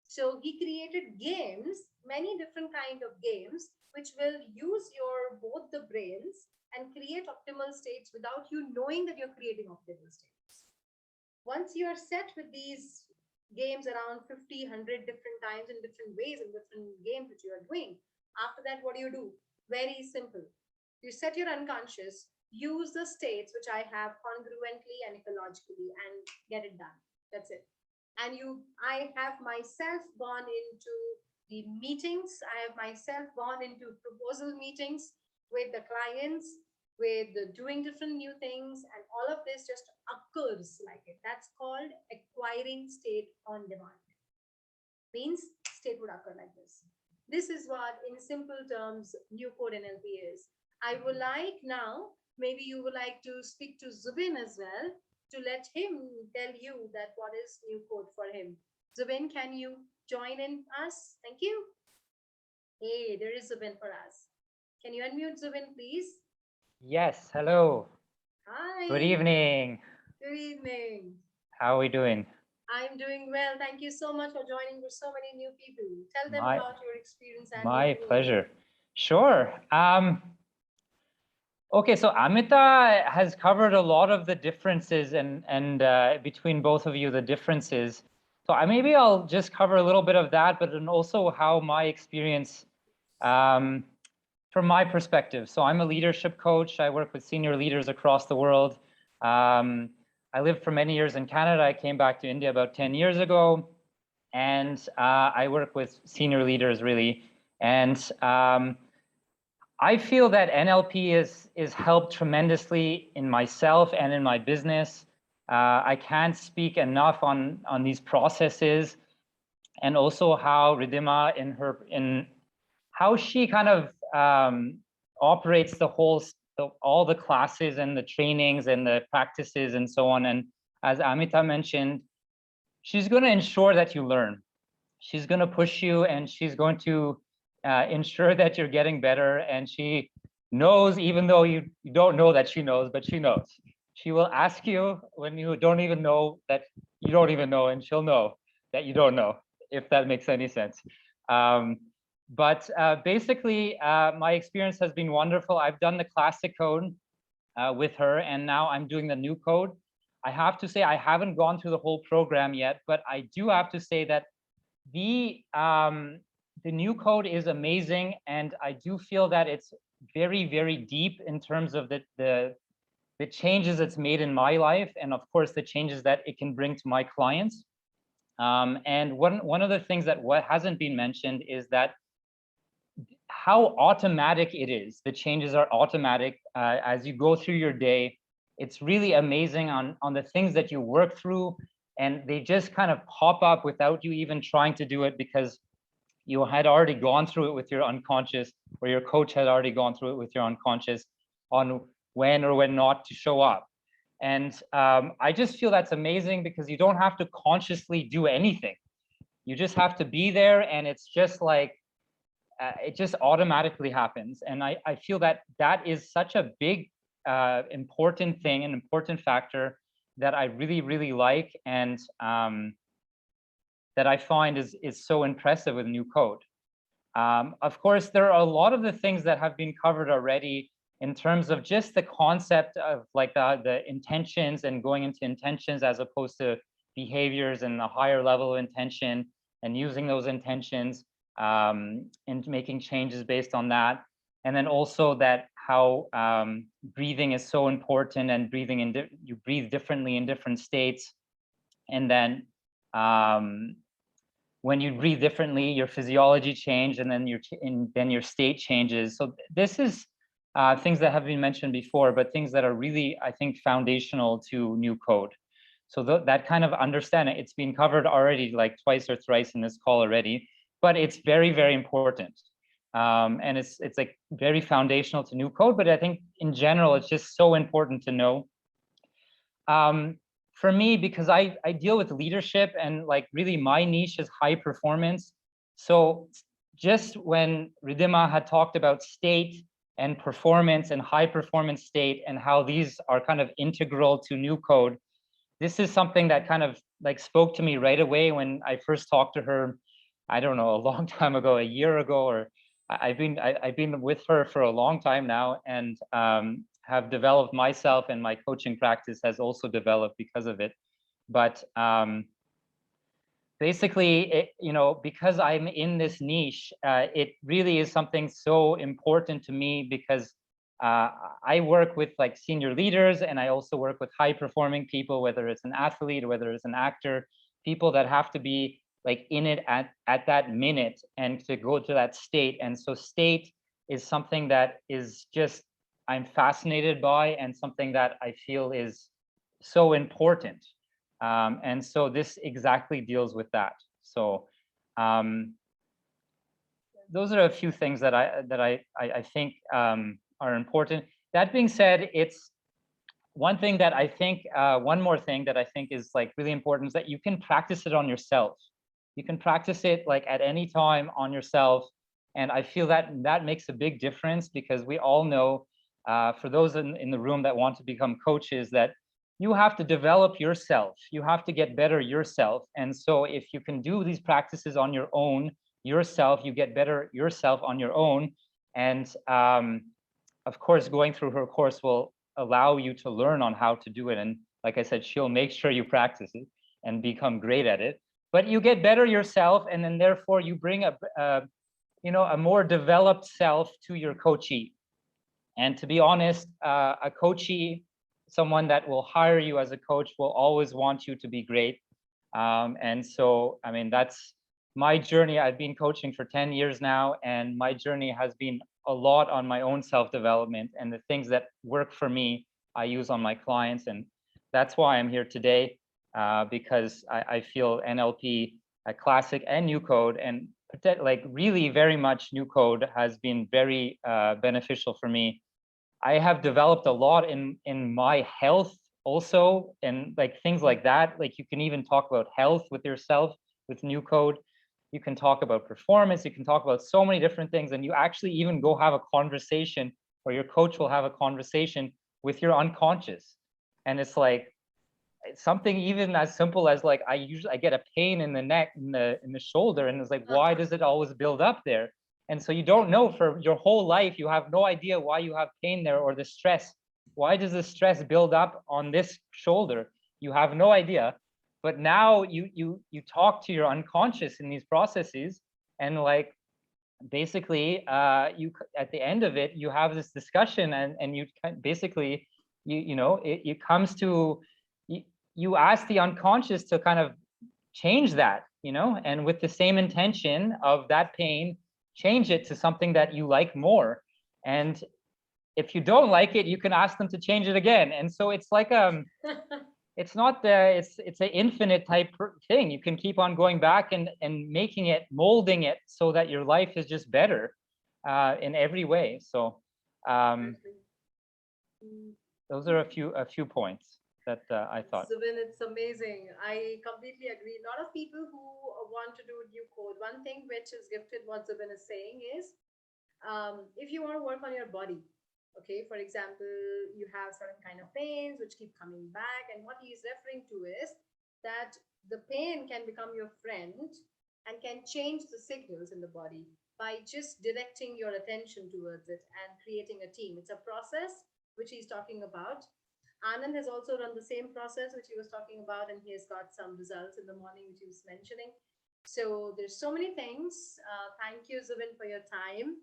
So he created games, many different kind of games, which will use your both the brains and create optimal states without you knowing that you're creating optimal states. Once you are set with these games around 50, 100 different times in different ways in different games that you are doing, after that, what do? Very simple. You set your unconscious, use the states which I have congruently and ecologically, and get it done. That's it. And I have myself gone into the meetings. I have myself gone into proposal meetings with the clients, with doing different new things, and all of this just occurs like it. That's called acquiring state on demand. Means state would occur like this. This is what, in simple terms, new code NLP is. I would like now, maybe you would like to speak to Zubin as well, to let him tell you that what is new code for him. Zubin, can you join in us? Thank you. Hey, there is Zubin for us. Can you unmute Zubin, please? Yes, hello. Hi. Good evening. Good evening. How are we doing? I'm doing well. Thank you so much for joining with so many new people. Tell them My- about your experience. And My what you do. pleasure. Sure. Okay, so Amita has covered a lot of the differences and between both of you, the differences. So maybe I'll just cover a little bit of that, but then also how my experience from my perspective. So I'm a leadership coach. I work with senior leaders across the world. I lived for many years in Canada. I came back to India about 10 years ago, and I work with senior leaders really. And I feel that NLP is helped tremendously in myself and in my business. I can't speak enough on these processes, and also how Ridhima in how she kind of operates all the classes and the trainings and the practices and so on. And as Amita mentioned, she's going to ensure that you learn. She's going to push you, and she's going to ensure that you're getting better. And she knows, even though you don't know that she knows, but she knows. She will ask you when you don't even know that you don't even know, and she'll know that you don't know, if that makes any sense. But basically, my experience has been wonderful. I've done the classic code with her, and now I'm doing the new code. I have to say I haven't gone through the whole program yet, but I do have to say that the new code is amazing, and I do feel that it's very, very deep in terms of the changes it's made in my life, and of course the changes that it can bring to my clients. And one of the things that what hasn't been mentioned is that how automatic it is. The changes are automatic as you go through your day. It's really amazing on the things that you work through, and they just kind of pop up without you even trying to do it, because you had already gone through it with your unconscious, or your coach had already gone through it with your unconscious on when or when not to show up. And I just feel that's amazing, because you don't have to consciously do anything. You just have to be there, and it's just like, it just automatically happens. And I feel that that is such a big, important thing, an important factor that I really, really like, and that I find is so impressive with new code. Of course, there are a lot of the things that have been covered already in terms of just the concept of like the intentions and going into intentions as opposed to behaviors and a higher level of intention, and using those intentions and making changes based on that. And then also that how breathing is so important, and breathing you breathe differently in different states, and then when you breathe differently, your physiology changes, and then your state changes. So this is things that have been mentioned before, but things that are really, I think, foundational to new code. So that kind of understanding, it's been covered already like twice or thrice in this call already, but it's very, very important. And it's like very foundational to new code, but I think in general, it's just so important to know. For me, because I deal with leadership, and like really my niche is high performance. So just when Ridhima had talked about state and performance and high performance state and how these are kind of integral to new code, this is something that kind of like spoke to me right away when I first talked to her, I don't know, a long time ago, a year ago, or I've been with her for a long time now, and have developed myself, and my coaching practice has also developed because of it. But basically, because I'm in this niche, it really is something so important to me, because I work with like senior leaders, and I also work with high performing people, whether it's an athlete or whether it's an actor, people that have to be like in it at that minute and to go to that state. And so state is something that is just, I'm fascinated by, and something that I feel is so important. And so this exactly deals with that. So those are a few things that I think are important. That being said, it's one thing that I think, one more thing that I think is like really important, is that you can practice it on yourself. You can practice it like at any time on yourself. And I feel that that makes a big difference, because we all know, for those in the room that want to become coaches, that you have to develop yourself. You have to get better yourself. And so if you can do these practices on your own, yourself, you get better yourself on your own. And of course, going through her course will allow you to learn on how to do it. And like I said, she'll make sure you practice it and become great at it. But you get better yourself, and then therefore you bring a more developed self to your coachee. And to be honest, a coachee, someone that will hire you as a coach, will always want you to be great. And so, I mean, that's my journey. I've been coaching for 10 years now, and my journey has been a lot on my own self-development, and the things that work for me, I use on my clients. And that's why I'm here today, because I feel NLP, classic and new code, and like really very much new code, has been very beneficial for me. I have developed a lot in my health also, and like things like that. Like you can even talk about health with yourself with new code. You can talk about performance. You can talk about so many different things, and you actually even go have a conversation, or your coach will have a conversation with your unconscious. And it's like something even as simple as like I get a pain in the neck, in the shoulder, and it's like, why does it always build up there? And so you don't know, for your whole life, you have no idea why you have pain there, or the stress. Why does the stress build up on this shoulder? You have no idea. But now you talk to your unconscious in these processes, and like basically you, at the end of it, you have this discussion, and you basically it comes to you ask the unconscious to kind of change that, and with the same intention of that pain, change it to something that you like more. And if you don't like it, you can ask them to change it again. And so it's like it's not it's an infinite type thing. You can keep on going back and making it, molding it, so that your life is just better in every way. So those are a few points that I thought. Zubin, it's amazing. I completely agree. A lot of people who want to do new code, one thing which is gifted, what Zubin is saying is, if you want to work on your body, okay, for example, you have certain kind of pains which keep coming back, and what he is referring to is that the pain can become your friend and can change the signals in the body by just directing your attention towards it and creating a team. It's a process which he's talking about. Anand has also run the same process which he was talking about, and he has got some results in the morning which he was mentioning. So there's so many things. Thank you, Zubin, for your time.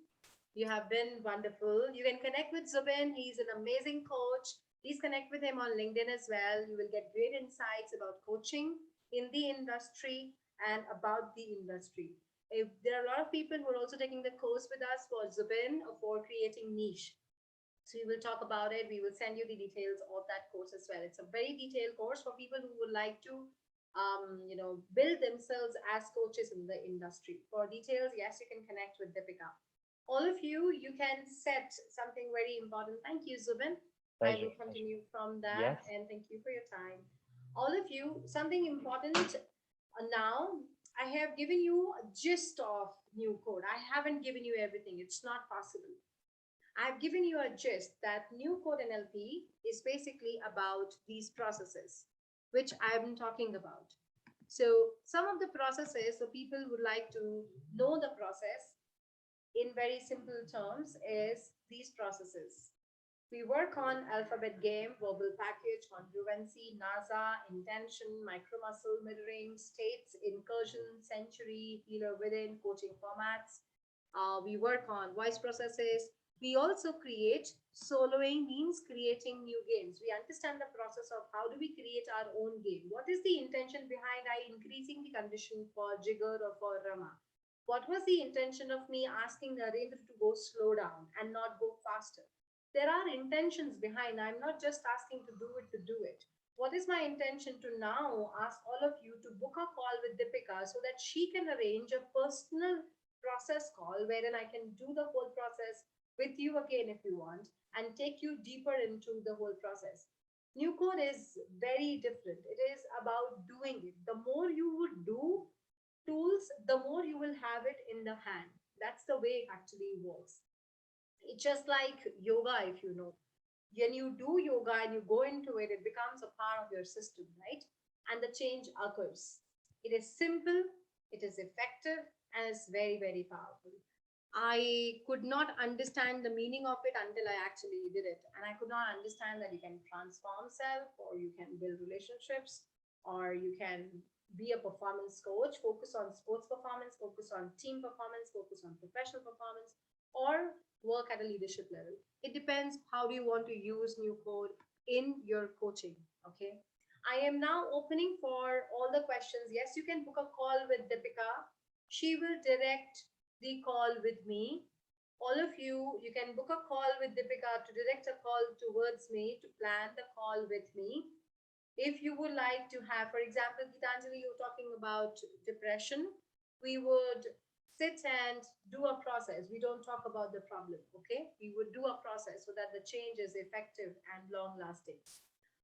You have been wonderful. You can connect with Zubin. He's an amazing coach. Please connect with him on LinkedIn as well. You will get great insights about coaching in the industry and about the industry. If there are a lot of people who are also taking the course with us for Zubin or for creating niche. So we will talk about it. We will send you the details of that course as well. It's a very detailed course for people who would like to, build themselves as coaches in the industry. For details, yes, you can connect with Deepika. All of you, you can set something very important. Thank you, Zubin. I will continue from that, Yes. and thank you for your time. All of you, something important now. I have given you a gist of new code. I haven't given you everything. It's not possible. I've given you a gist that new code NLP is basically about these processes, which I've been talking about. So some of the processes, so people would like to know the process in very simple terms, is these processes. We work on alphabet game, verbal package, congruency, NASA, intention, micromuscle mirroring, states, incursion, century, healer within, coaching formats. We work on voice processes. We also create soloing, means creating new games. We understand the process of how do we create our own game. What is the intention behind I increasing the condition for Jigger or for Rama? What was the intention of me asking Narendra to go slow down and not go faster? There are intentions behind. I'm not just asking to do it to do it. What is my intention to now ask all of you to book a call with Deepika so that she can arrange a personal process call wherein I can do the whole process with you again if you want and take you deeper into the whole process. New code is very different. It is about doing it. The more you would do tools, the more you will have it in the hand. That's the way it actually works. It's just like yoga, if you know. When you do yoga and you go into it, it becomes a part of your system, right? And the change occurs. It is simple, it is effective, and it's very, very powerful. I could not understand the meaning of it until I actually did it. And I could not understand that you can transform self, or you can build relationships, or you can be a performance coach, focus on sports performance, focus on team performance, focus on professional performance, or work at a leadership level. It depends how do you want to use new code in your coaching. Okay. I am now opening for all the questions. Yes, you can book a call with Deepika. She will direct the call with me. All of you, you can book a call with Deepika to direct a call towards me to plan the call with me. If you would like to have, for example, Gitanjali, you're talking about depression, we would sit and do a process. We don't talk about the problem, okay? We would do a process so that the change is effective and long lasting.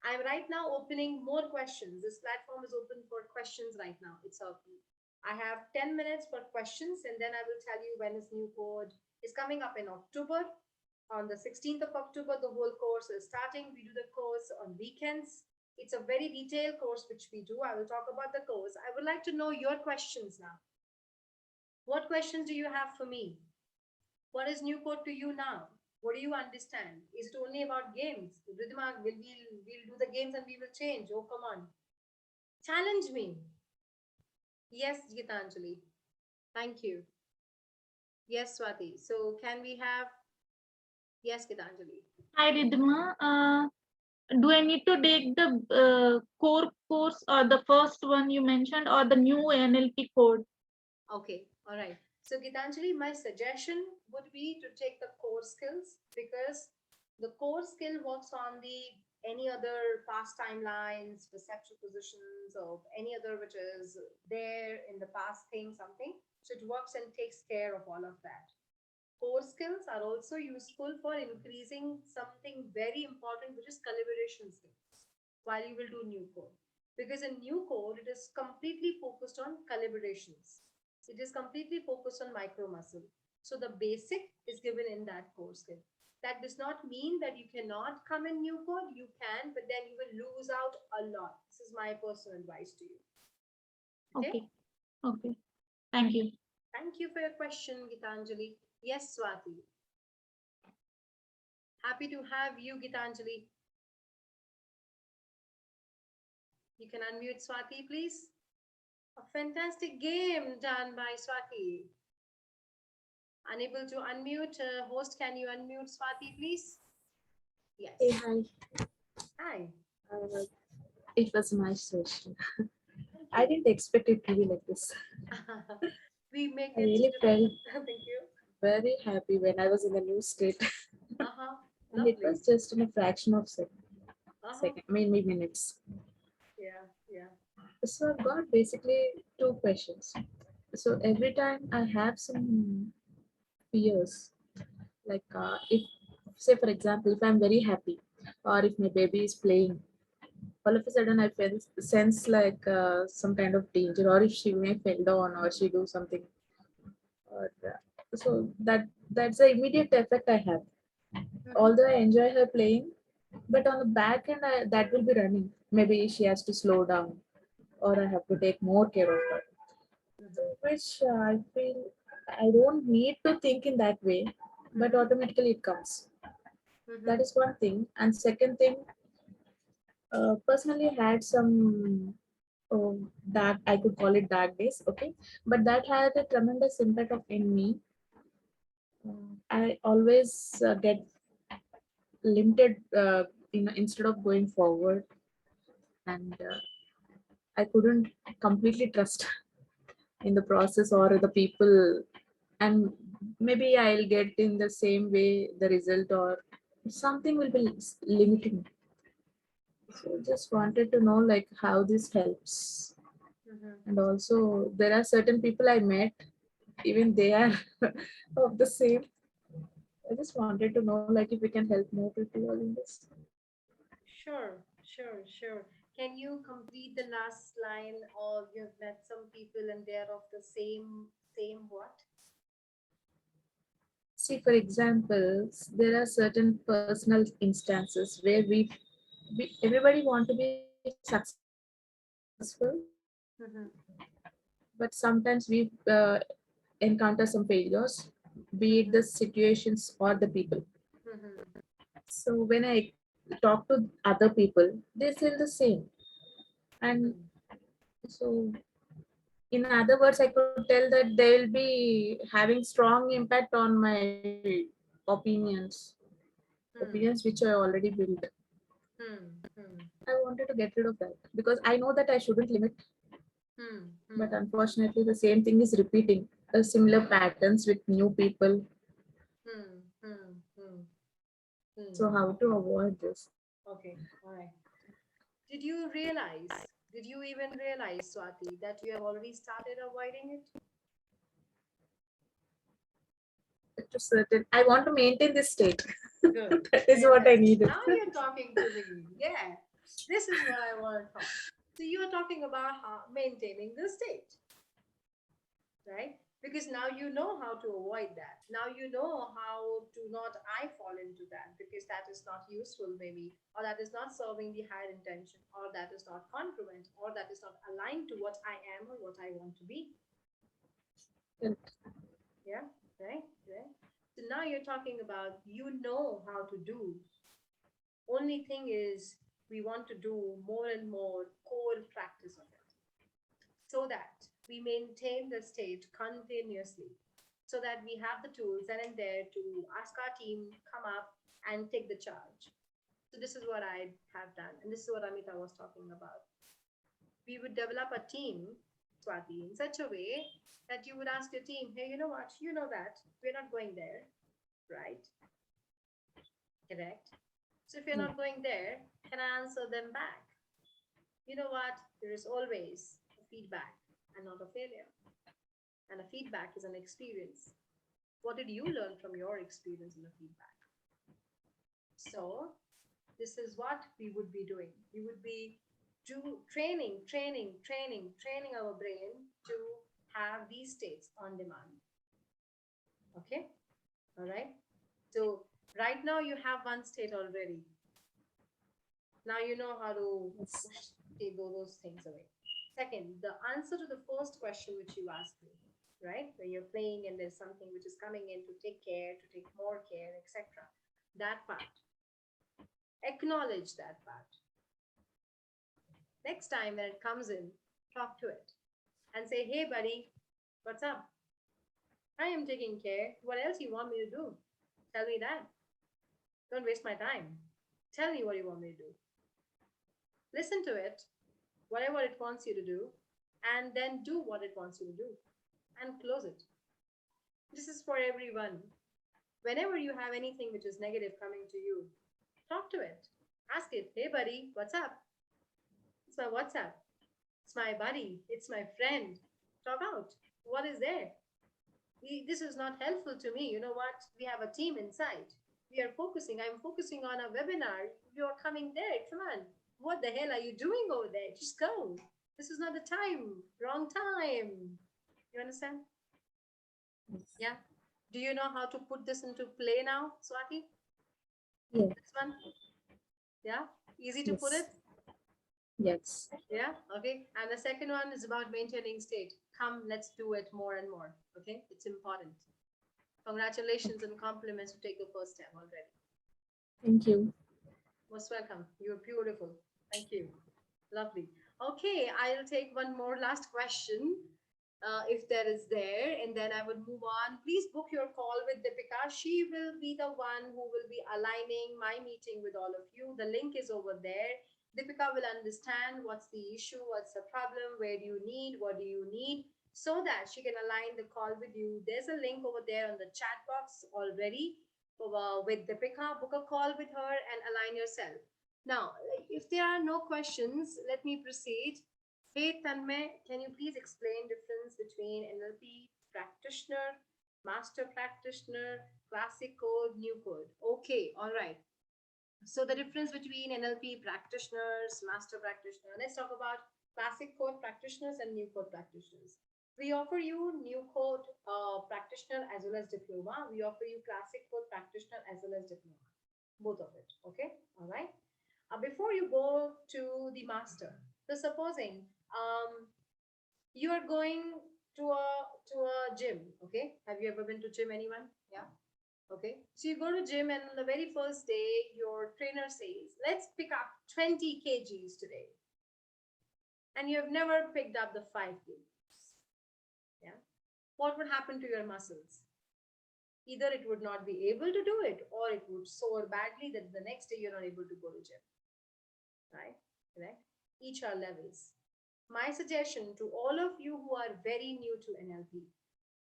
I'm right now opening more questions. This platform is open for questions right now. It's open. I have 10 minutes for questions, and then I will tell you when this new code is coming up in October. On the 16th of October, the whole course is starting. We do the course on weekends. It's a very detailed course which we do. I will talk about the course. I would like to know your questions now. What questions do you have for me? What is new code to you now? What do you understand? Is it only about games? Ridhima, we'll do the games and we will change. Oh, come on. Challenge me. Yes, Gitanjali. Thank you. Yes, Swati. So can we have... Yes, Gitanjali. Hi, Ridhima. Do I need to take the core course or the first one you mentioned or the new NLP code? Okay, all right. So Gitanjali, my suggestion would be to take the core skills, because the core skill works on the any other past timelines, perceptual positions, or any other which is there in the past thing, something. So it works and takes care of all of that. Core skills are also useful for increasing something very important, which is collaboration skills, while you will do new code. Because in new code, it is completely focused on collaborations. It is completely focused on micro muscle. So the basic is given in that core skill. That does not mean that you cannot come in new code. You can, but then you will lose out a lot. This is my personal advice to you. Okay. Okay. Thank you. Thank you for your question, Gitanjali. Yes, Swati. Happy to have you, Gitanjali. You can unmute Swati, please. A fantastic game done by Swati. Unable to unmute. Host, can you unmute Swati, please? Yes. Hey, hi. Hi. It was a nice session. I didn't expect it to be like this. We make I it. really felt Thank you. very happy when I was in the new state. And it Lovely. was just in a fraction of Uh-huh. maybe minutes. Yeah, yeah. So I've got basically two questions. So every time I have some fears, like if, say for example, if I'm very happy or if my baby is playing, all of a sudden I feel sense like some kind of danger, or if she may fall down or she do something, or so that's the immediate effect I have. Although I enjoy her playing, but on the back end that will be running. Maybe she has to slow down, or I have to take more care of her. Which I feel I don't need to think in that way, but automatically it comes. That is one thing. And second thing, personally had some dark, I could call it dark days, okay, but that had a tremendous impact in me. I always get limited, instead of going forward, and I couldn't completely trust in the process or the people, and maybe I'll get in the same way the result, or something will be limiting. So just wanted to know like how this helps. And also there are certain people I met, even they are of the same. I just wanted to know like if we can help more people in this. Sure, sure, sure. Can you complete the last line of you've met some people and they're of the same what? See, for example, there are certain personal instances where we everybody want to be successful, but sometimes we encounter some failures, be it the situations or the people. So when I talk to other people, they feel the same. And so in other words, I could tell that they will be having strong impact on my opinions, opinions which I already built. I wanted to get rid of that because I know that I shouldn't limit, but unfortunately the same thing is repeating, similar patterns with new people. So how to avoid this? Okay, all right. Did you realize, did you even realize, Swati, that you have already started avoiding it? To certain, I want to maintain this state. Good. That is what I needed. Now you're talking to me. Yeah, this is what I want to talk. So you are talking about how maintaining the state, right? Because now you know how to avoid that. Now you know how to not I fall into that because that is not useful, maybe, or that is not serving the higher intention, or that is not congruent, or that is not aligned to what I am or what I want to be. Yeah, right, right. So now you're talking about you know how to do. Only thing is we want to do more and more core practice of it so that we maintain the state continuously, so that we have the tools then and there to ask our team come up and take the charge. So this is what I have done, and this is what Amita was talking about. We would develop a team, Swati, in such a way that you would ask your team, hey, you know what, you know that we're not going there, right? Correct. So if you're not going there, can I answer them back? You know what? There is always a feedback and not a failure. And a feedback is an experience. What did you learn from your experience in the feedback? So this is what we would be doing. We would be training our brain to have these states on demand. Okay? All right. So right now you have one state already. Now you know how to take those things away. Second, the answer to the first question which you asked me, right? When you're playing and there's something which is coming in to take care, to take more care, etc. That part. Acknowledge that part. Next time when it comes in, talk to it and say, hey, buddy, what's up? I am taking care. What else you want me to do? Tell me that. Don't waste my time. Tell me what you want me to do. Listen to it, whatever it wants you to do, and then do what it wants you to do and close it. This is for everyone. Whenever you have anything which is negative coming to you, talk to it. Ask it, hey buddy, what's up? It's my WhatsApp. It's my buddy. It's my friend. Talk out. What is there? This is not helpful to me. You know what? We have a team inside. We are focusing. I'm focusing on a webinar. You're coming there. Come on. What the hell are you doing over there? Just go. This is not the time. Wrong time. You understand? Yeah. Do you know how to put this into play now, Swati? Yes. This one? Yeah. Easy to put Yes. it? Yes. Yeah. Okay. And the second one is about maintaining state. Come, let's do it more and more. Okay. It's important. Congratulations and compliments to take the first step already. Thank you. Most welcome. You're beautiful. Thank you. Lovely. Okay, I'll take one more last question, if there is there, and then I would move on. Please book your call with Deepika. She will be the one who will be aligning my meeting with all of you. The link is over there. Deepika will understand what's the issue, what's the problem, where do you need, what do you need, so that she can align the call with you. There's a link over there on the chat box already with Deepika. Book a call with her and align yourself. Now, if there are no questions, let me proceed. Hey Tanmay, can you please explain difference between NLP practitioner, master practitioner, classic code, new code? Okay, all right. So the difference between NLP practitioners, master practitioner. Let's talk about classic code practitioners and new code practitioners. We offer you new code practitioner as well as diploma. We offer you classic code practitioner as well as diploma. Both of it. Okay. All right. Before you go to the master, so supposing you are going to a gym. Okay. Have you ever been to gym? Anyone? Yeah. Okay. So you go to gym and on the very first day, your trainer says, let's pick up 20 kgs today. And you have never picked up the 5 kgs. Yeah. What would happen to your muscles? Either it would not be able to do it or it would sore badly that the next day you're not able to go to gym. Right? Correct? Each are levels. My suggestion to all of you who are very new to NLP,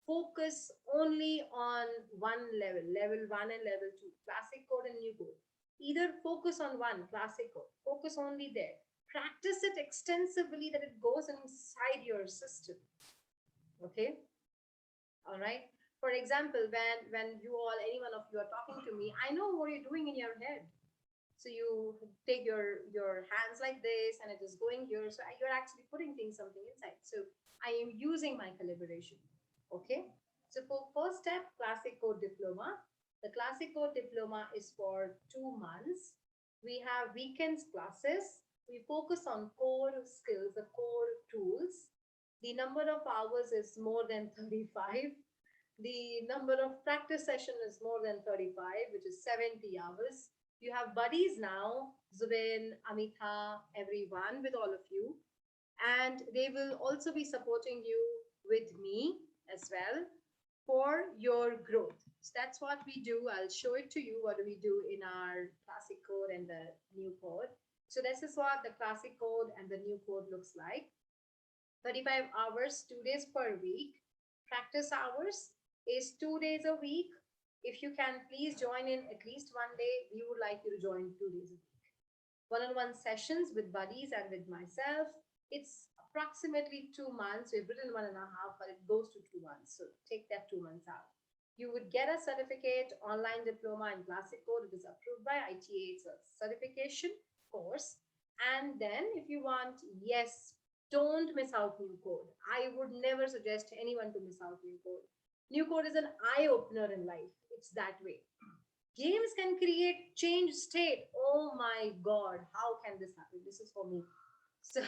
focus only on one level, level 1 and level 2, classic code and new code. Either focus on one, classic code, focus only there. Practice it extensively that it goes inside your system. Okay? All right? For example, when you all, any one of you are talking to me, I know what you're doing in your head. So you take your hands like this and it is going here. So you're actually putting something inside. So I am using my collaboration. Okay. So for first step, classic code diploma. The classic code diploma is for 2 months. We have weekends classes. We focus on core skills, the core tools. The number of hours is more than 35. The number of practice session is more than 35, which is 70 hours. You have buddies now, Zubin, Amita, everyone, with all of you. And they will also be supporting you with me as well for your growth. So that's what we do. I'll show it to you. What do we do in our classic code and the new code? So this is what the classic code and the new code looks like. 35 hours, 2 days per week. Practice hours is 2 days a week. If you can, please join in at least one day. We would like you to join 2 days a week. One-on-one sessions with buddies and with myself. It's approximately 2 months. We've written 1.5, but it goes to 2 months. So take that 2 months out. You would get a certificate, online diploma in classic code. It is approved by ITA. It's a certification course. And then if you want, yes, don't miss out new code. I would never suggest anyone to miss out new code. New code is an eye-opener in life. It's that way. Games can create change state. Oh my God, how can this happen? This is for me. So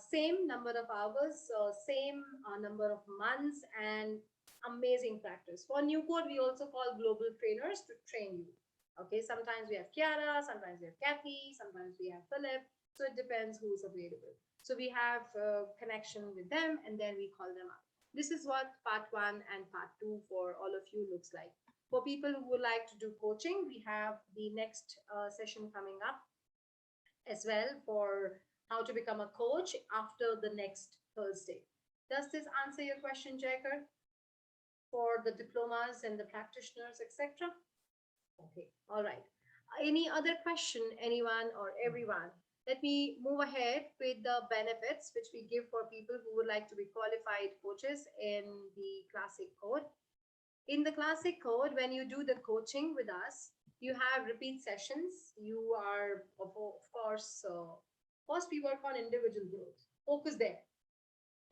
same number of hours, same number of months, and amazing practice. For new code, we also call global trainers to train you. Okay, sometimes we have Kiara, sometimes we have Kathy, sometimes we have Philip. So it depends who's available. So we have connection with them and then we call them up. This is what part 1 and part 2 for all of you looks like. For people who would like to do coaching, we have the next session coming up as well for how to become a coach after the next Thursday. Does this answer your question, Jacker? For the diplomas and the practitioners, etc.? Okay, all right. Any other question, anyone or everyone? Let me move ahead with the benefits which we give for people who would like to be qualified coaches in the classic code. In the classic code, when you do the coaching with us, you have repeat sessions. You are, of course, first we work on individual growth. Focus there.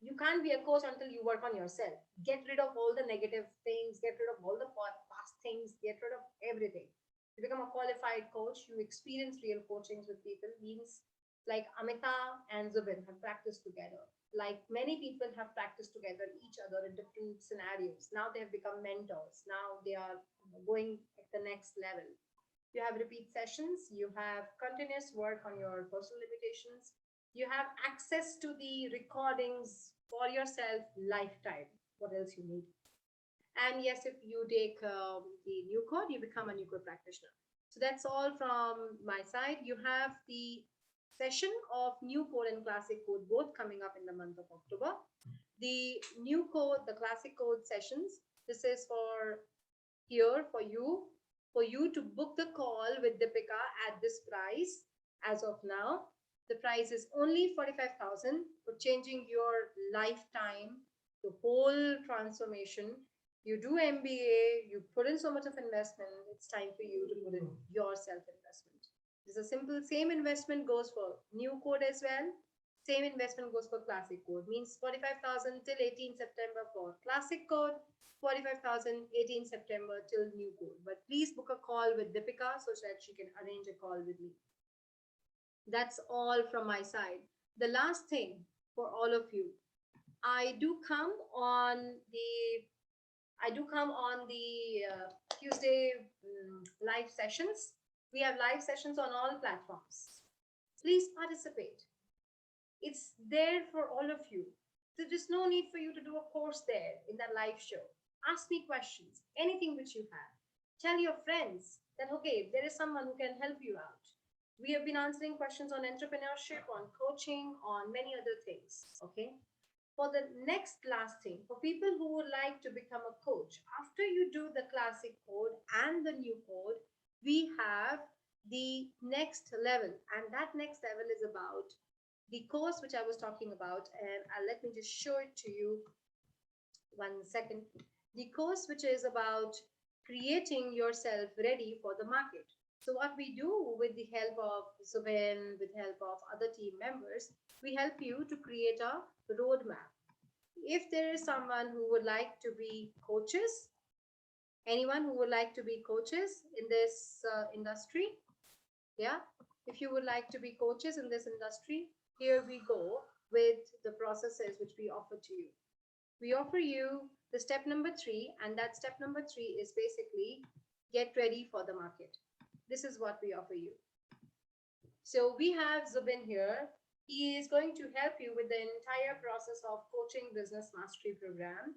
You can't be a coach until you work on yourself. Get rid of all the negative things, get rid of all the past things, get rid of everything. To become a qualified coach, you experience real coachings with people, means like Amita and Zubin have practiced together. Like many people have practiced together each other in different scenarios. Now they have become mentors. Now they are going at the next level. You have repeat sessions, you have continuous work on your personal limitations, you have access to the recordings for yourself lifetime. What else you need? And yes, if you take the new code, you become a new code practitioner. So that's all from my side. You have the session of new code and classic code both coming up in the month of October. The new code, the classic code sessions, this is for here for you to book the call with Deepika at this price. As of now, the price is only 45,000 for changing your lifetime, the whole transformation. You do MBA, you put in so much of investment, it's time for you to put in your self investment. It's a simple, same investment goes for new code as well. Same investment goes for classic code, means 45,000 till 18 September for classic code, 45,000 18 September till new code. But please book a call with Deepika so that she can arrange a call with me. That's all from my side. The last thing for all of you, I do come on the Tuesday live sessions. We have live sessions on all platforms. Please participate. It's there for all of you. So there's no need for you to do a course there in that live show. Ask me questions, anything which you have. Tell your friends that, okay, there is someone who can help you out. We have been answering questions on entrepreneurship, on coaching, on many other things. Okay. For the next last thing, for people who would like to become a coach, after you do the classic code and the new code, we have the next level. And that next level is about the course which I was talking about. And let me just show it to you 1 second. The course which is about creating yourself ready for the market. So what we do with the help of Subin, with help of other team members, we help you to create a roadmap. If there is someone who would like to be coaches, anyone who would like to be coaches in this industry, yeah, if you would like to be coaches in this industry, here we go with the processes which we offer to you. We offer you the step number 3, and that step number 3 is basically get ready for the market. This is what we offer you. So we have Zubin here. He is going to help you with the entire process of coaching business mastery program.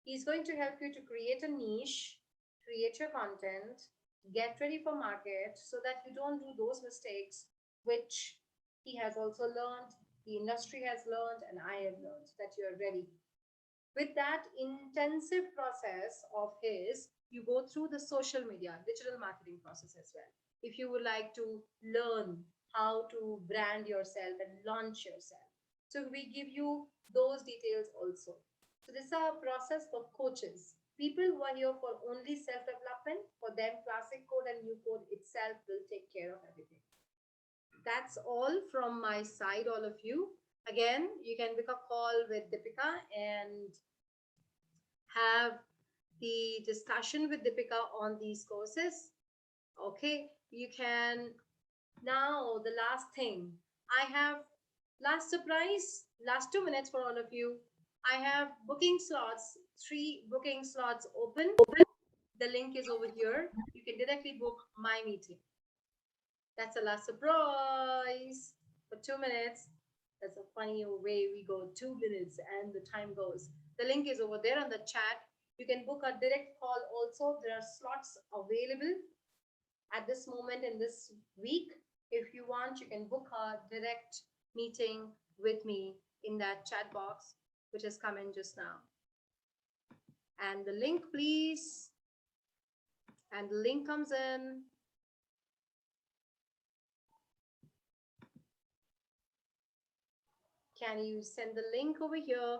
He's going to help you to create a niche, create your content, get ready for market so that you don't do those mistakes which he has also learned, the industry has learned, and I have learned, that you're ready. With that intensive process of his, you go through the social media, digital marketing process as well. If you would like to learn how to brand yourself and launch yourself. So we give you those details also. So this is our process for coaches. People who are here for only self-development, for them classic code and new code itself will take care of everything. That's all from my side, all of you. Again, you can book a call with Deepika and have the discussion with Deepika on these courses. Okay, you can. Now, the last thing, I have last surprise, last 2 minutes for all of you. I have booking slots, 3 booking slots open. The link is over here. You can directly book my meeting. That's a last surprise for 2 minutes. That's a funny way we go 2 minutes and the time goes. The link is over there on the chat. You can book a direct call also. There are slots available at this moment in this week. If you want, you can book a direct meeting with me in that chat box, which has come in just now. And the link, please. And the link comes in. Can you send the link over here?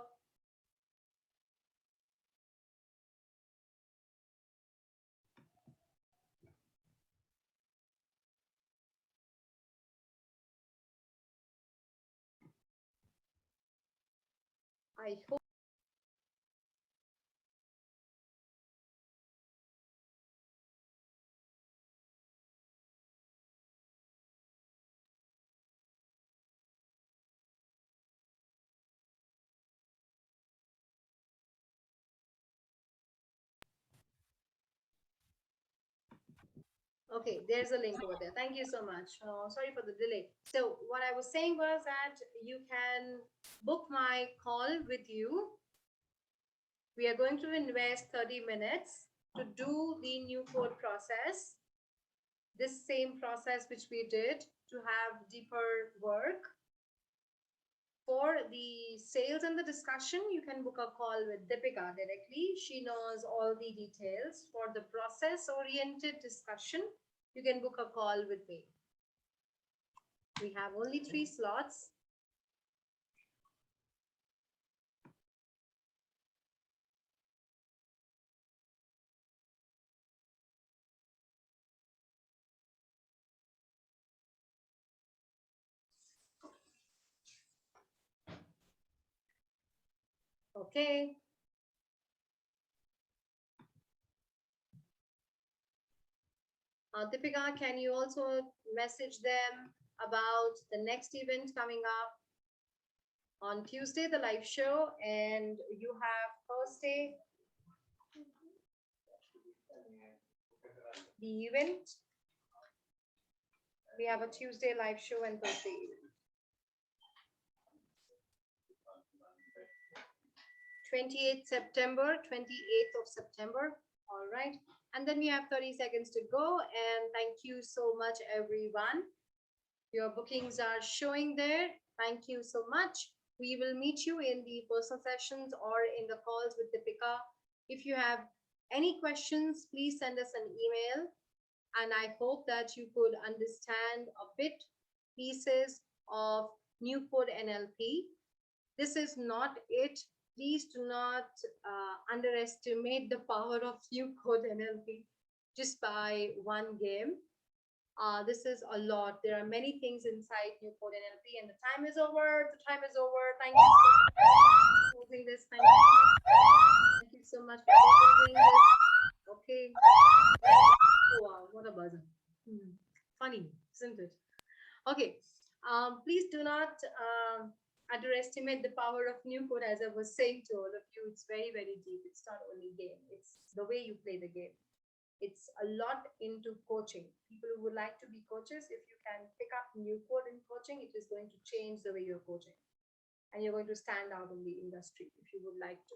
I hope. Okay, there's a link over there. Thank you so much. Sorry for the delay. So what I was saying was that you can book my call with you. We are going to invest 30 minutes to do the new code process. This same process which we did to have deeper work. For the sales and the discussion, you can book a call with Deepika directly. She knows all the details. For the process-oriented discussion, you can book a call with me. We have only 3 slots. Okay. Deepika, can you also message them about the next event coming up on Tuesday, the live show, and you have Thursday, the event. We have a Tuesday live show and Thursday event. 28th September, 28th of September. All right. And then we have 30 seconds to go. And thank you so much, everyone. Your bookings are showing there. Thank you so much. We will meet you in the personal sessions or in the calls with Deepika. If you have any questions, please send us an email. And I hope that you could understand a bit pieces of new code NLP. This is not it. Please do not underestimate the power of new code NLP just by one game. This is a lot. There are many things inside new code NLP, and the time is over. The time is over. Thank you for closing this. Thank you. Thank you so much for closing this. Okay. Oh, wow, what a buzzer. Funny, isn't it? Okay. Please do not underestimate the power of new code. As I was saying to all of you, it's very, very deep. It's not only game, it's the way you play the game. It's a lot into coaching. People who would like to be coaches, if you can pick up new code in coaching, it is going to change the way you're coaching. And you're going to stand out in the industry if you would like to.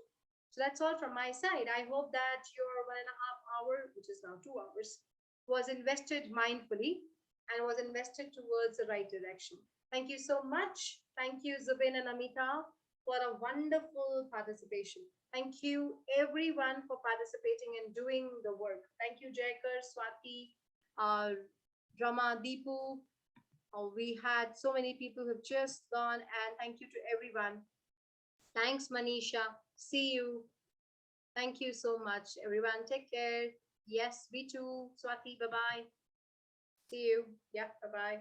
So that's all from my side. I hope that your 1.5 hour, which is now 2 hours, was invested mindfully and was invested towards the right direction. Thank you so much. Thank you, Zubin and Amita, for a wonderful participation. Thank you, everyone, for participating and doing the work. Thank you, Jaikar, Swati, Rama, Deepu. We had so many people who've just gone, and thank you to everyone. Thanks, Manisha. See you. Thank you so much, everyone. Take care. Yes, we too. Swati, bye-bye. See you. Yeah, bye-bye.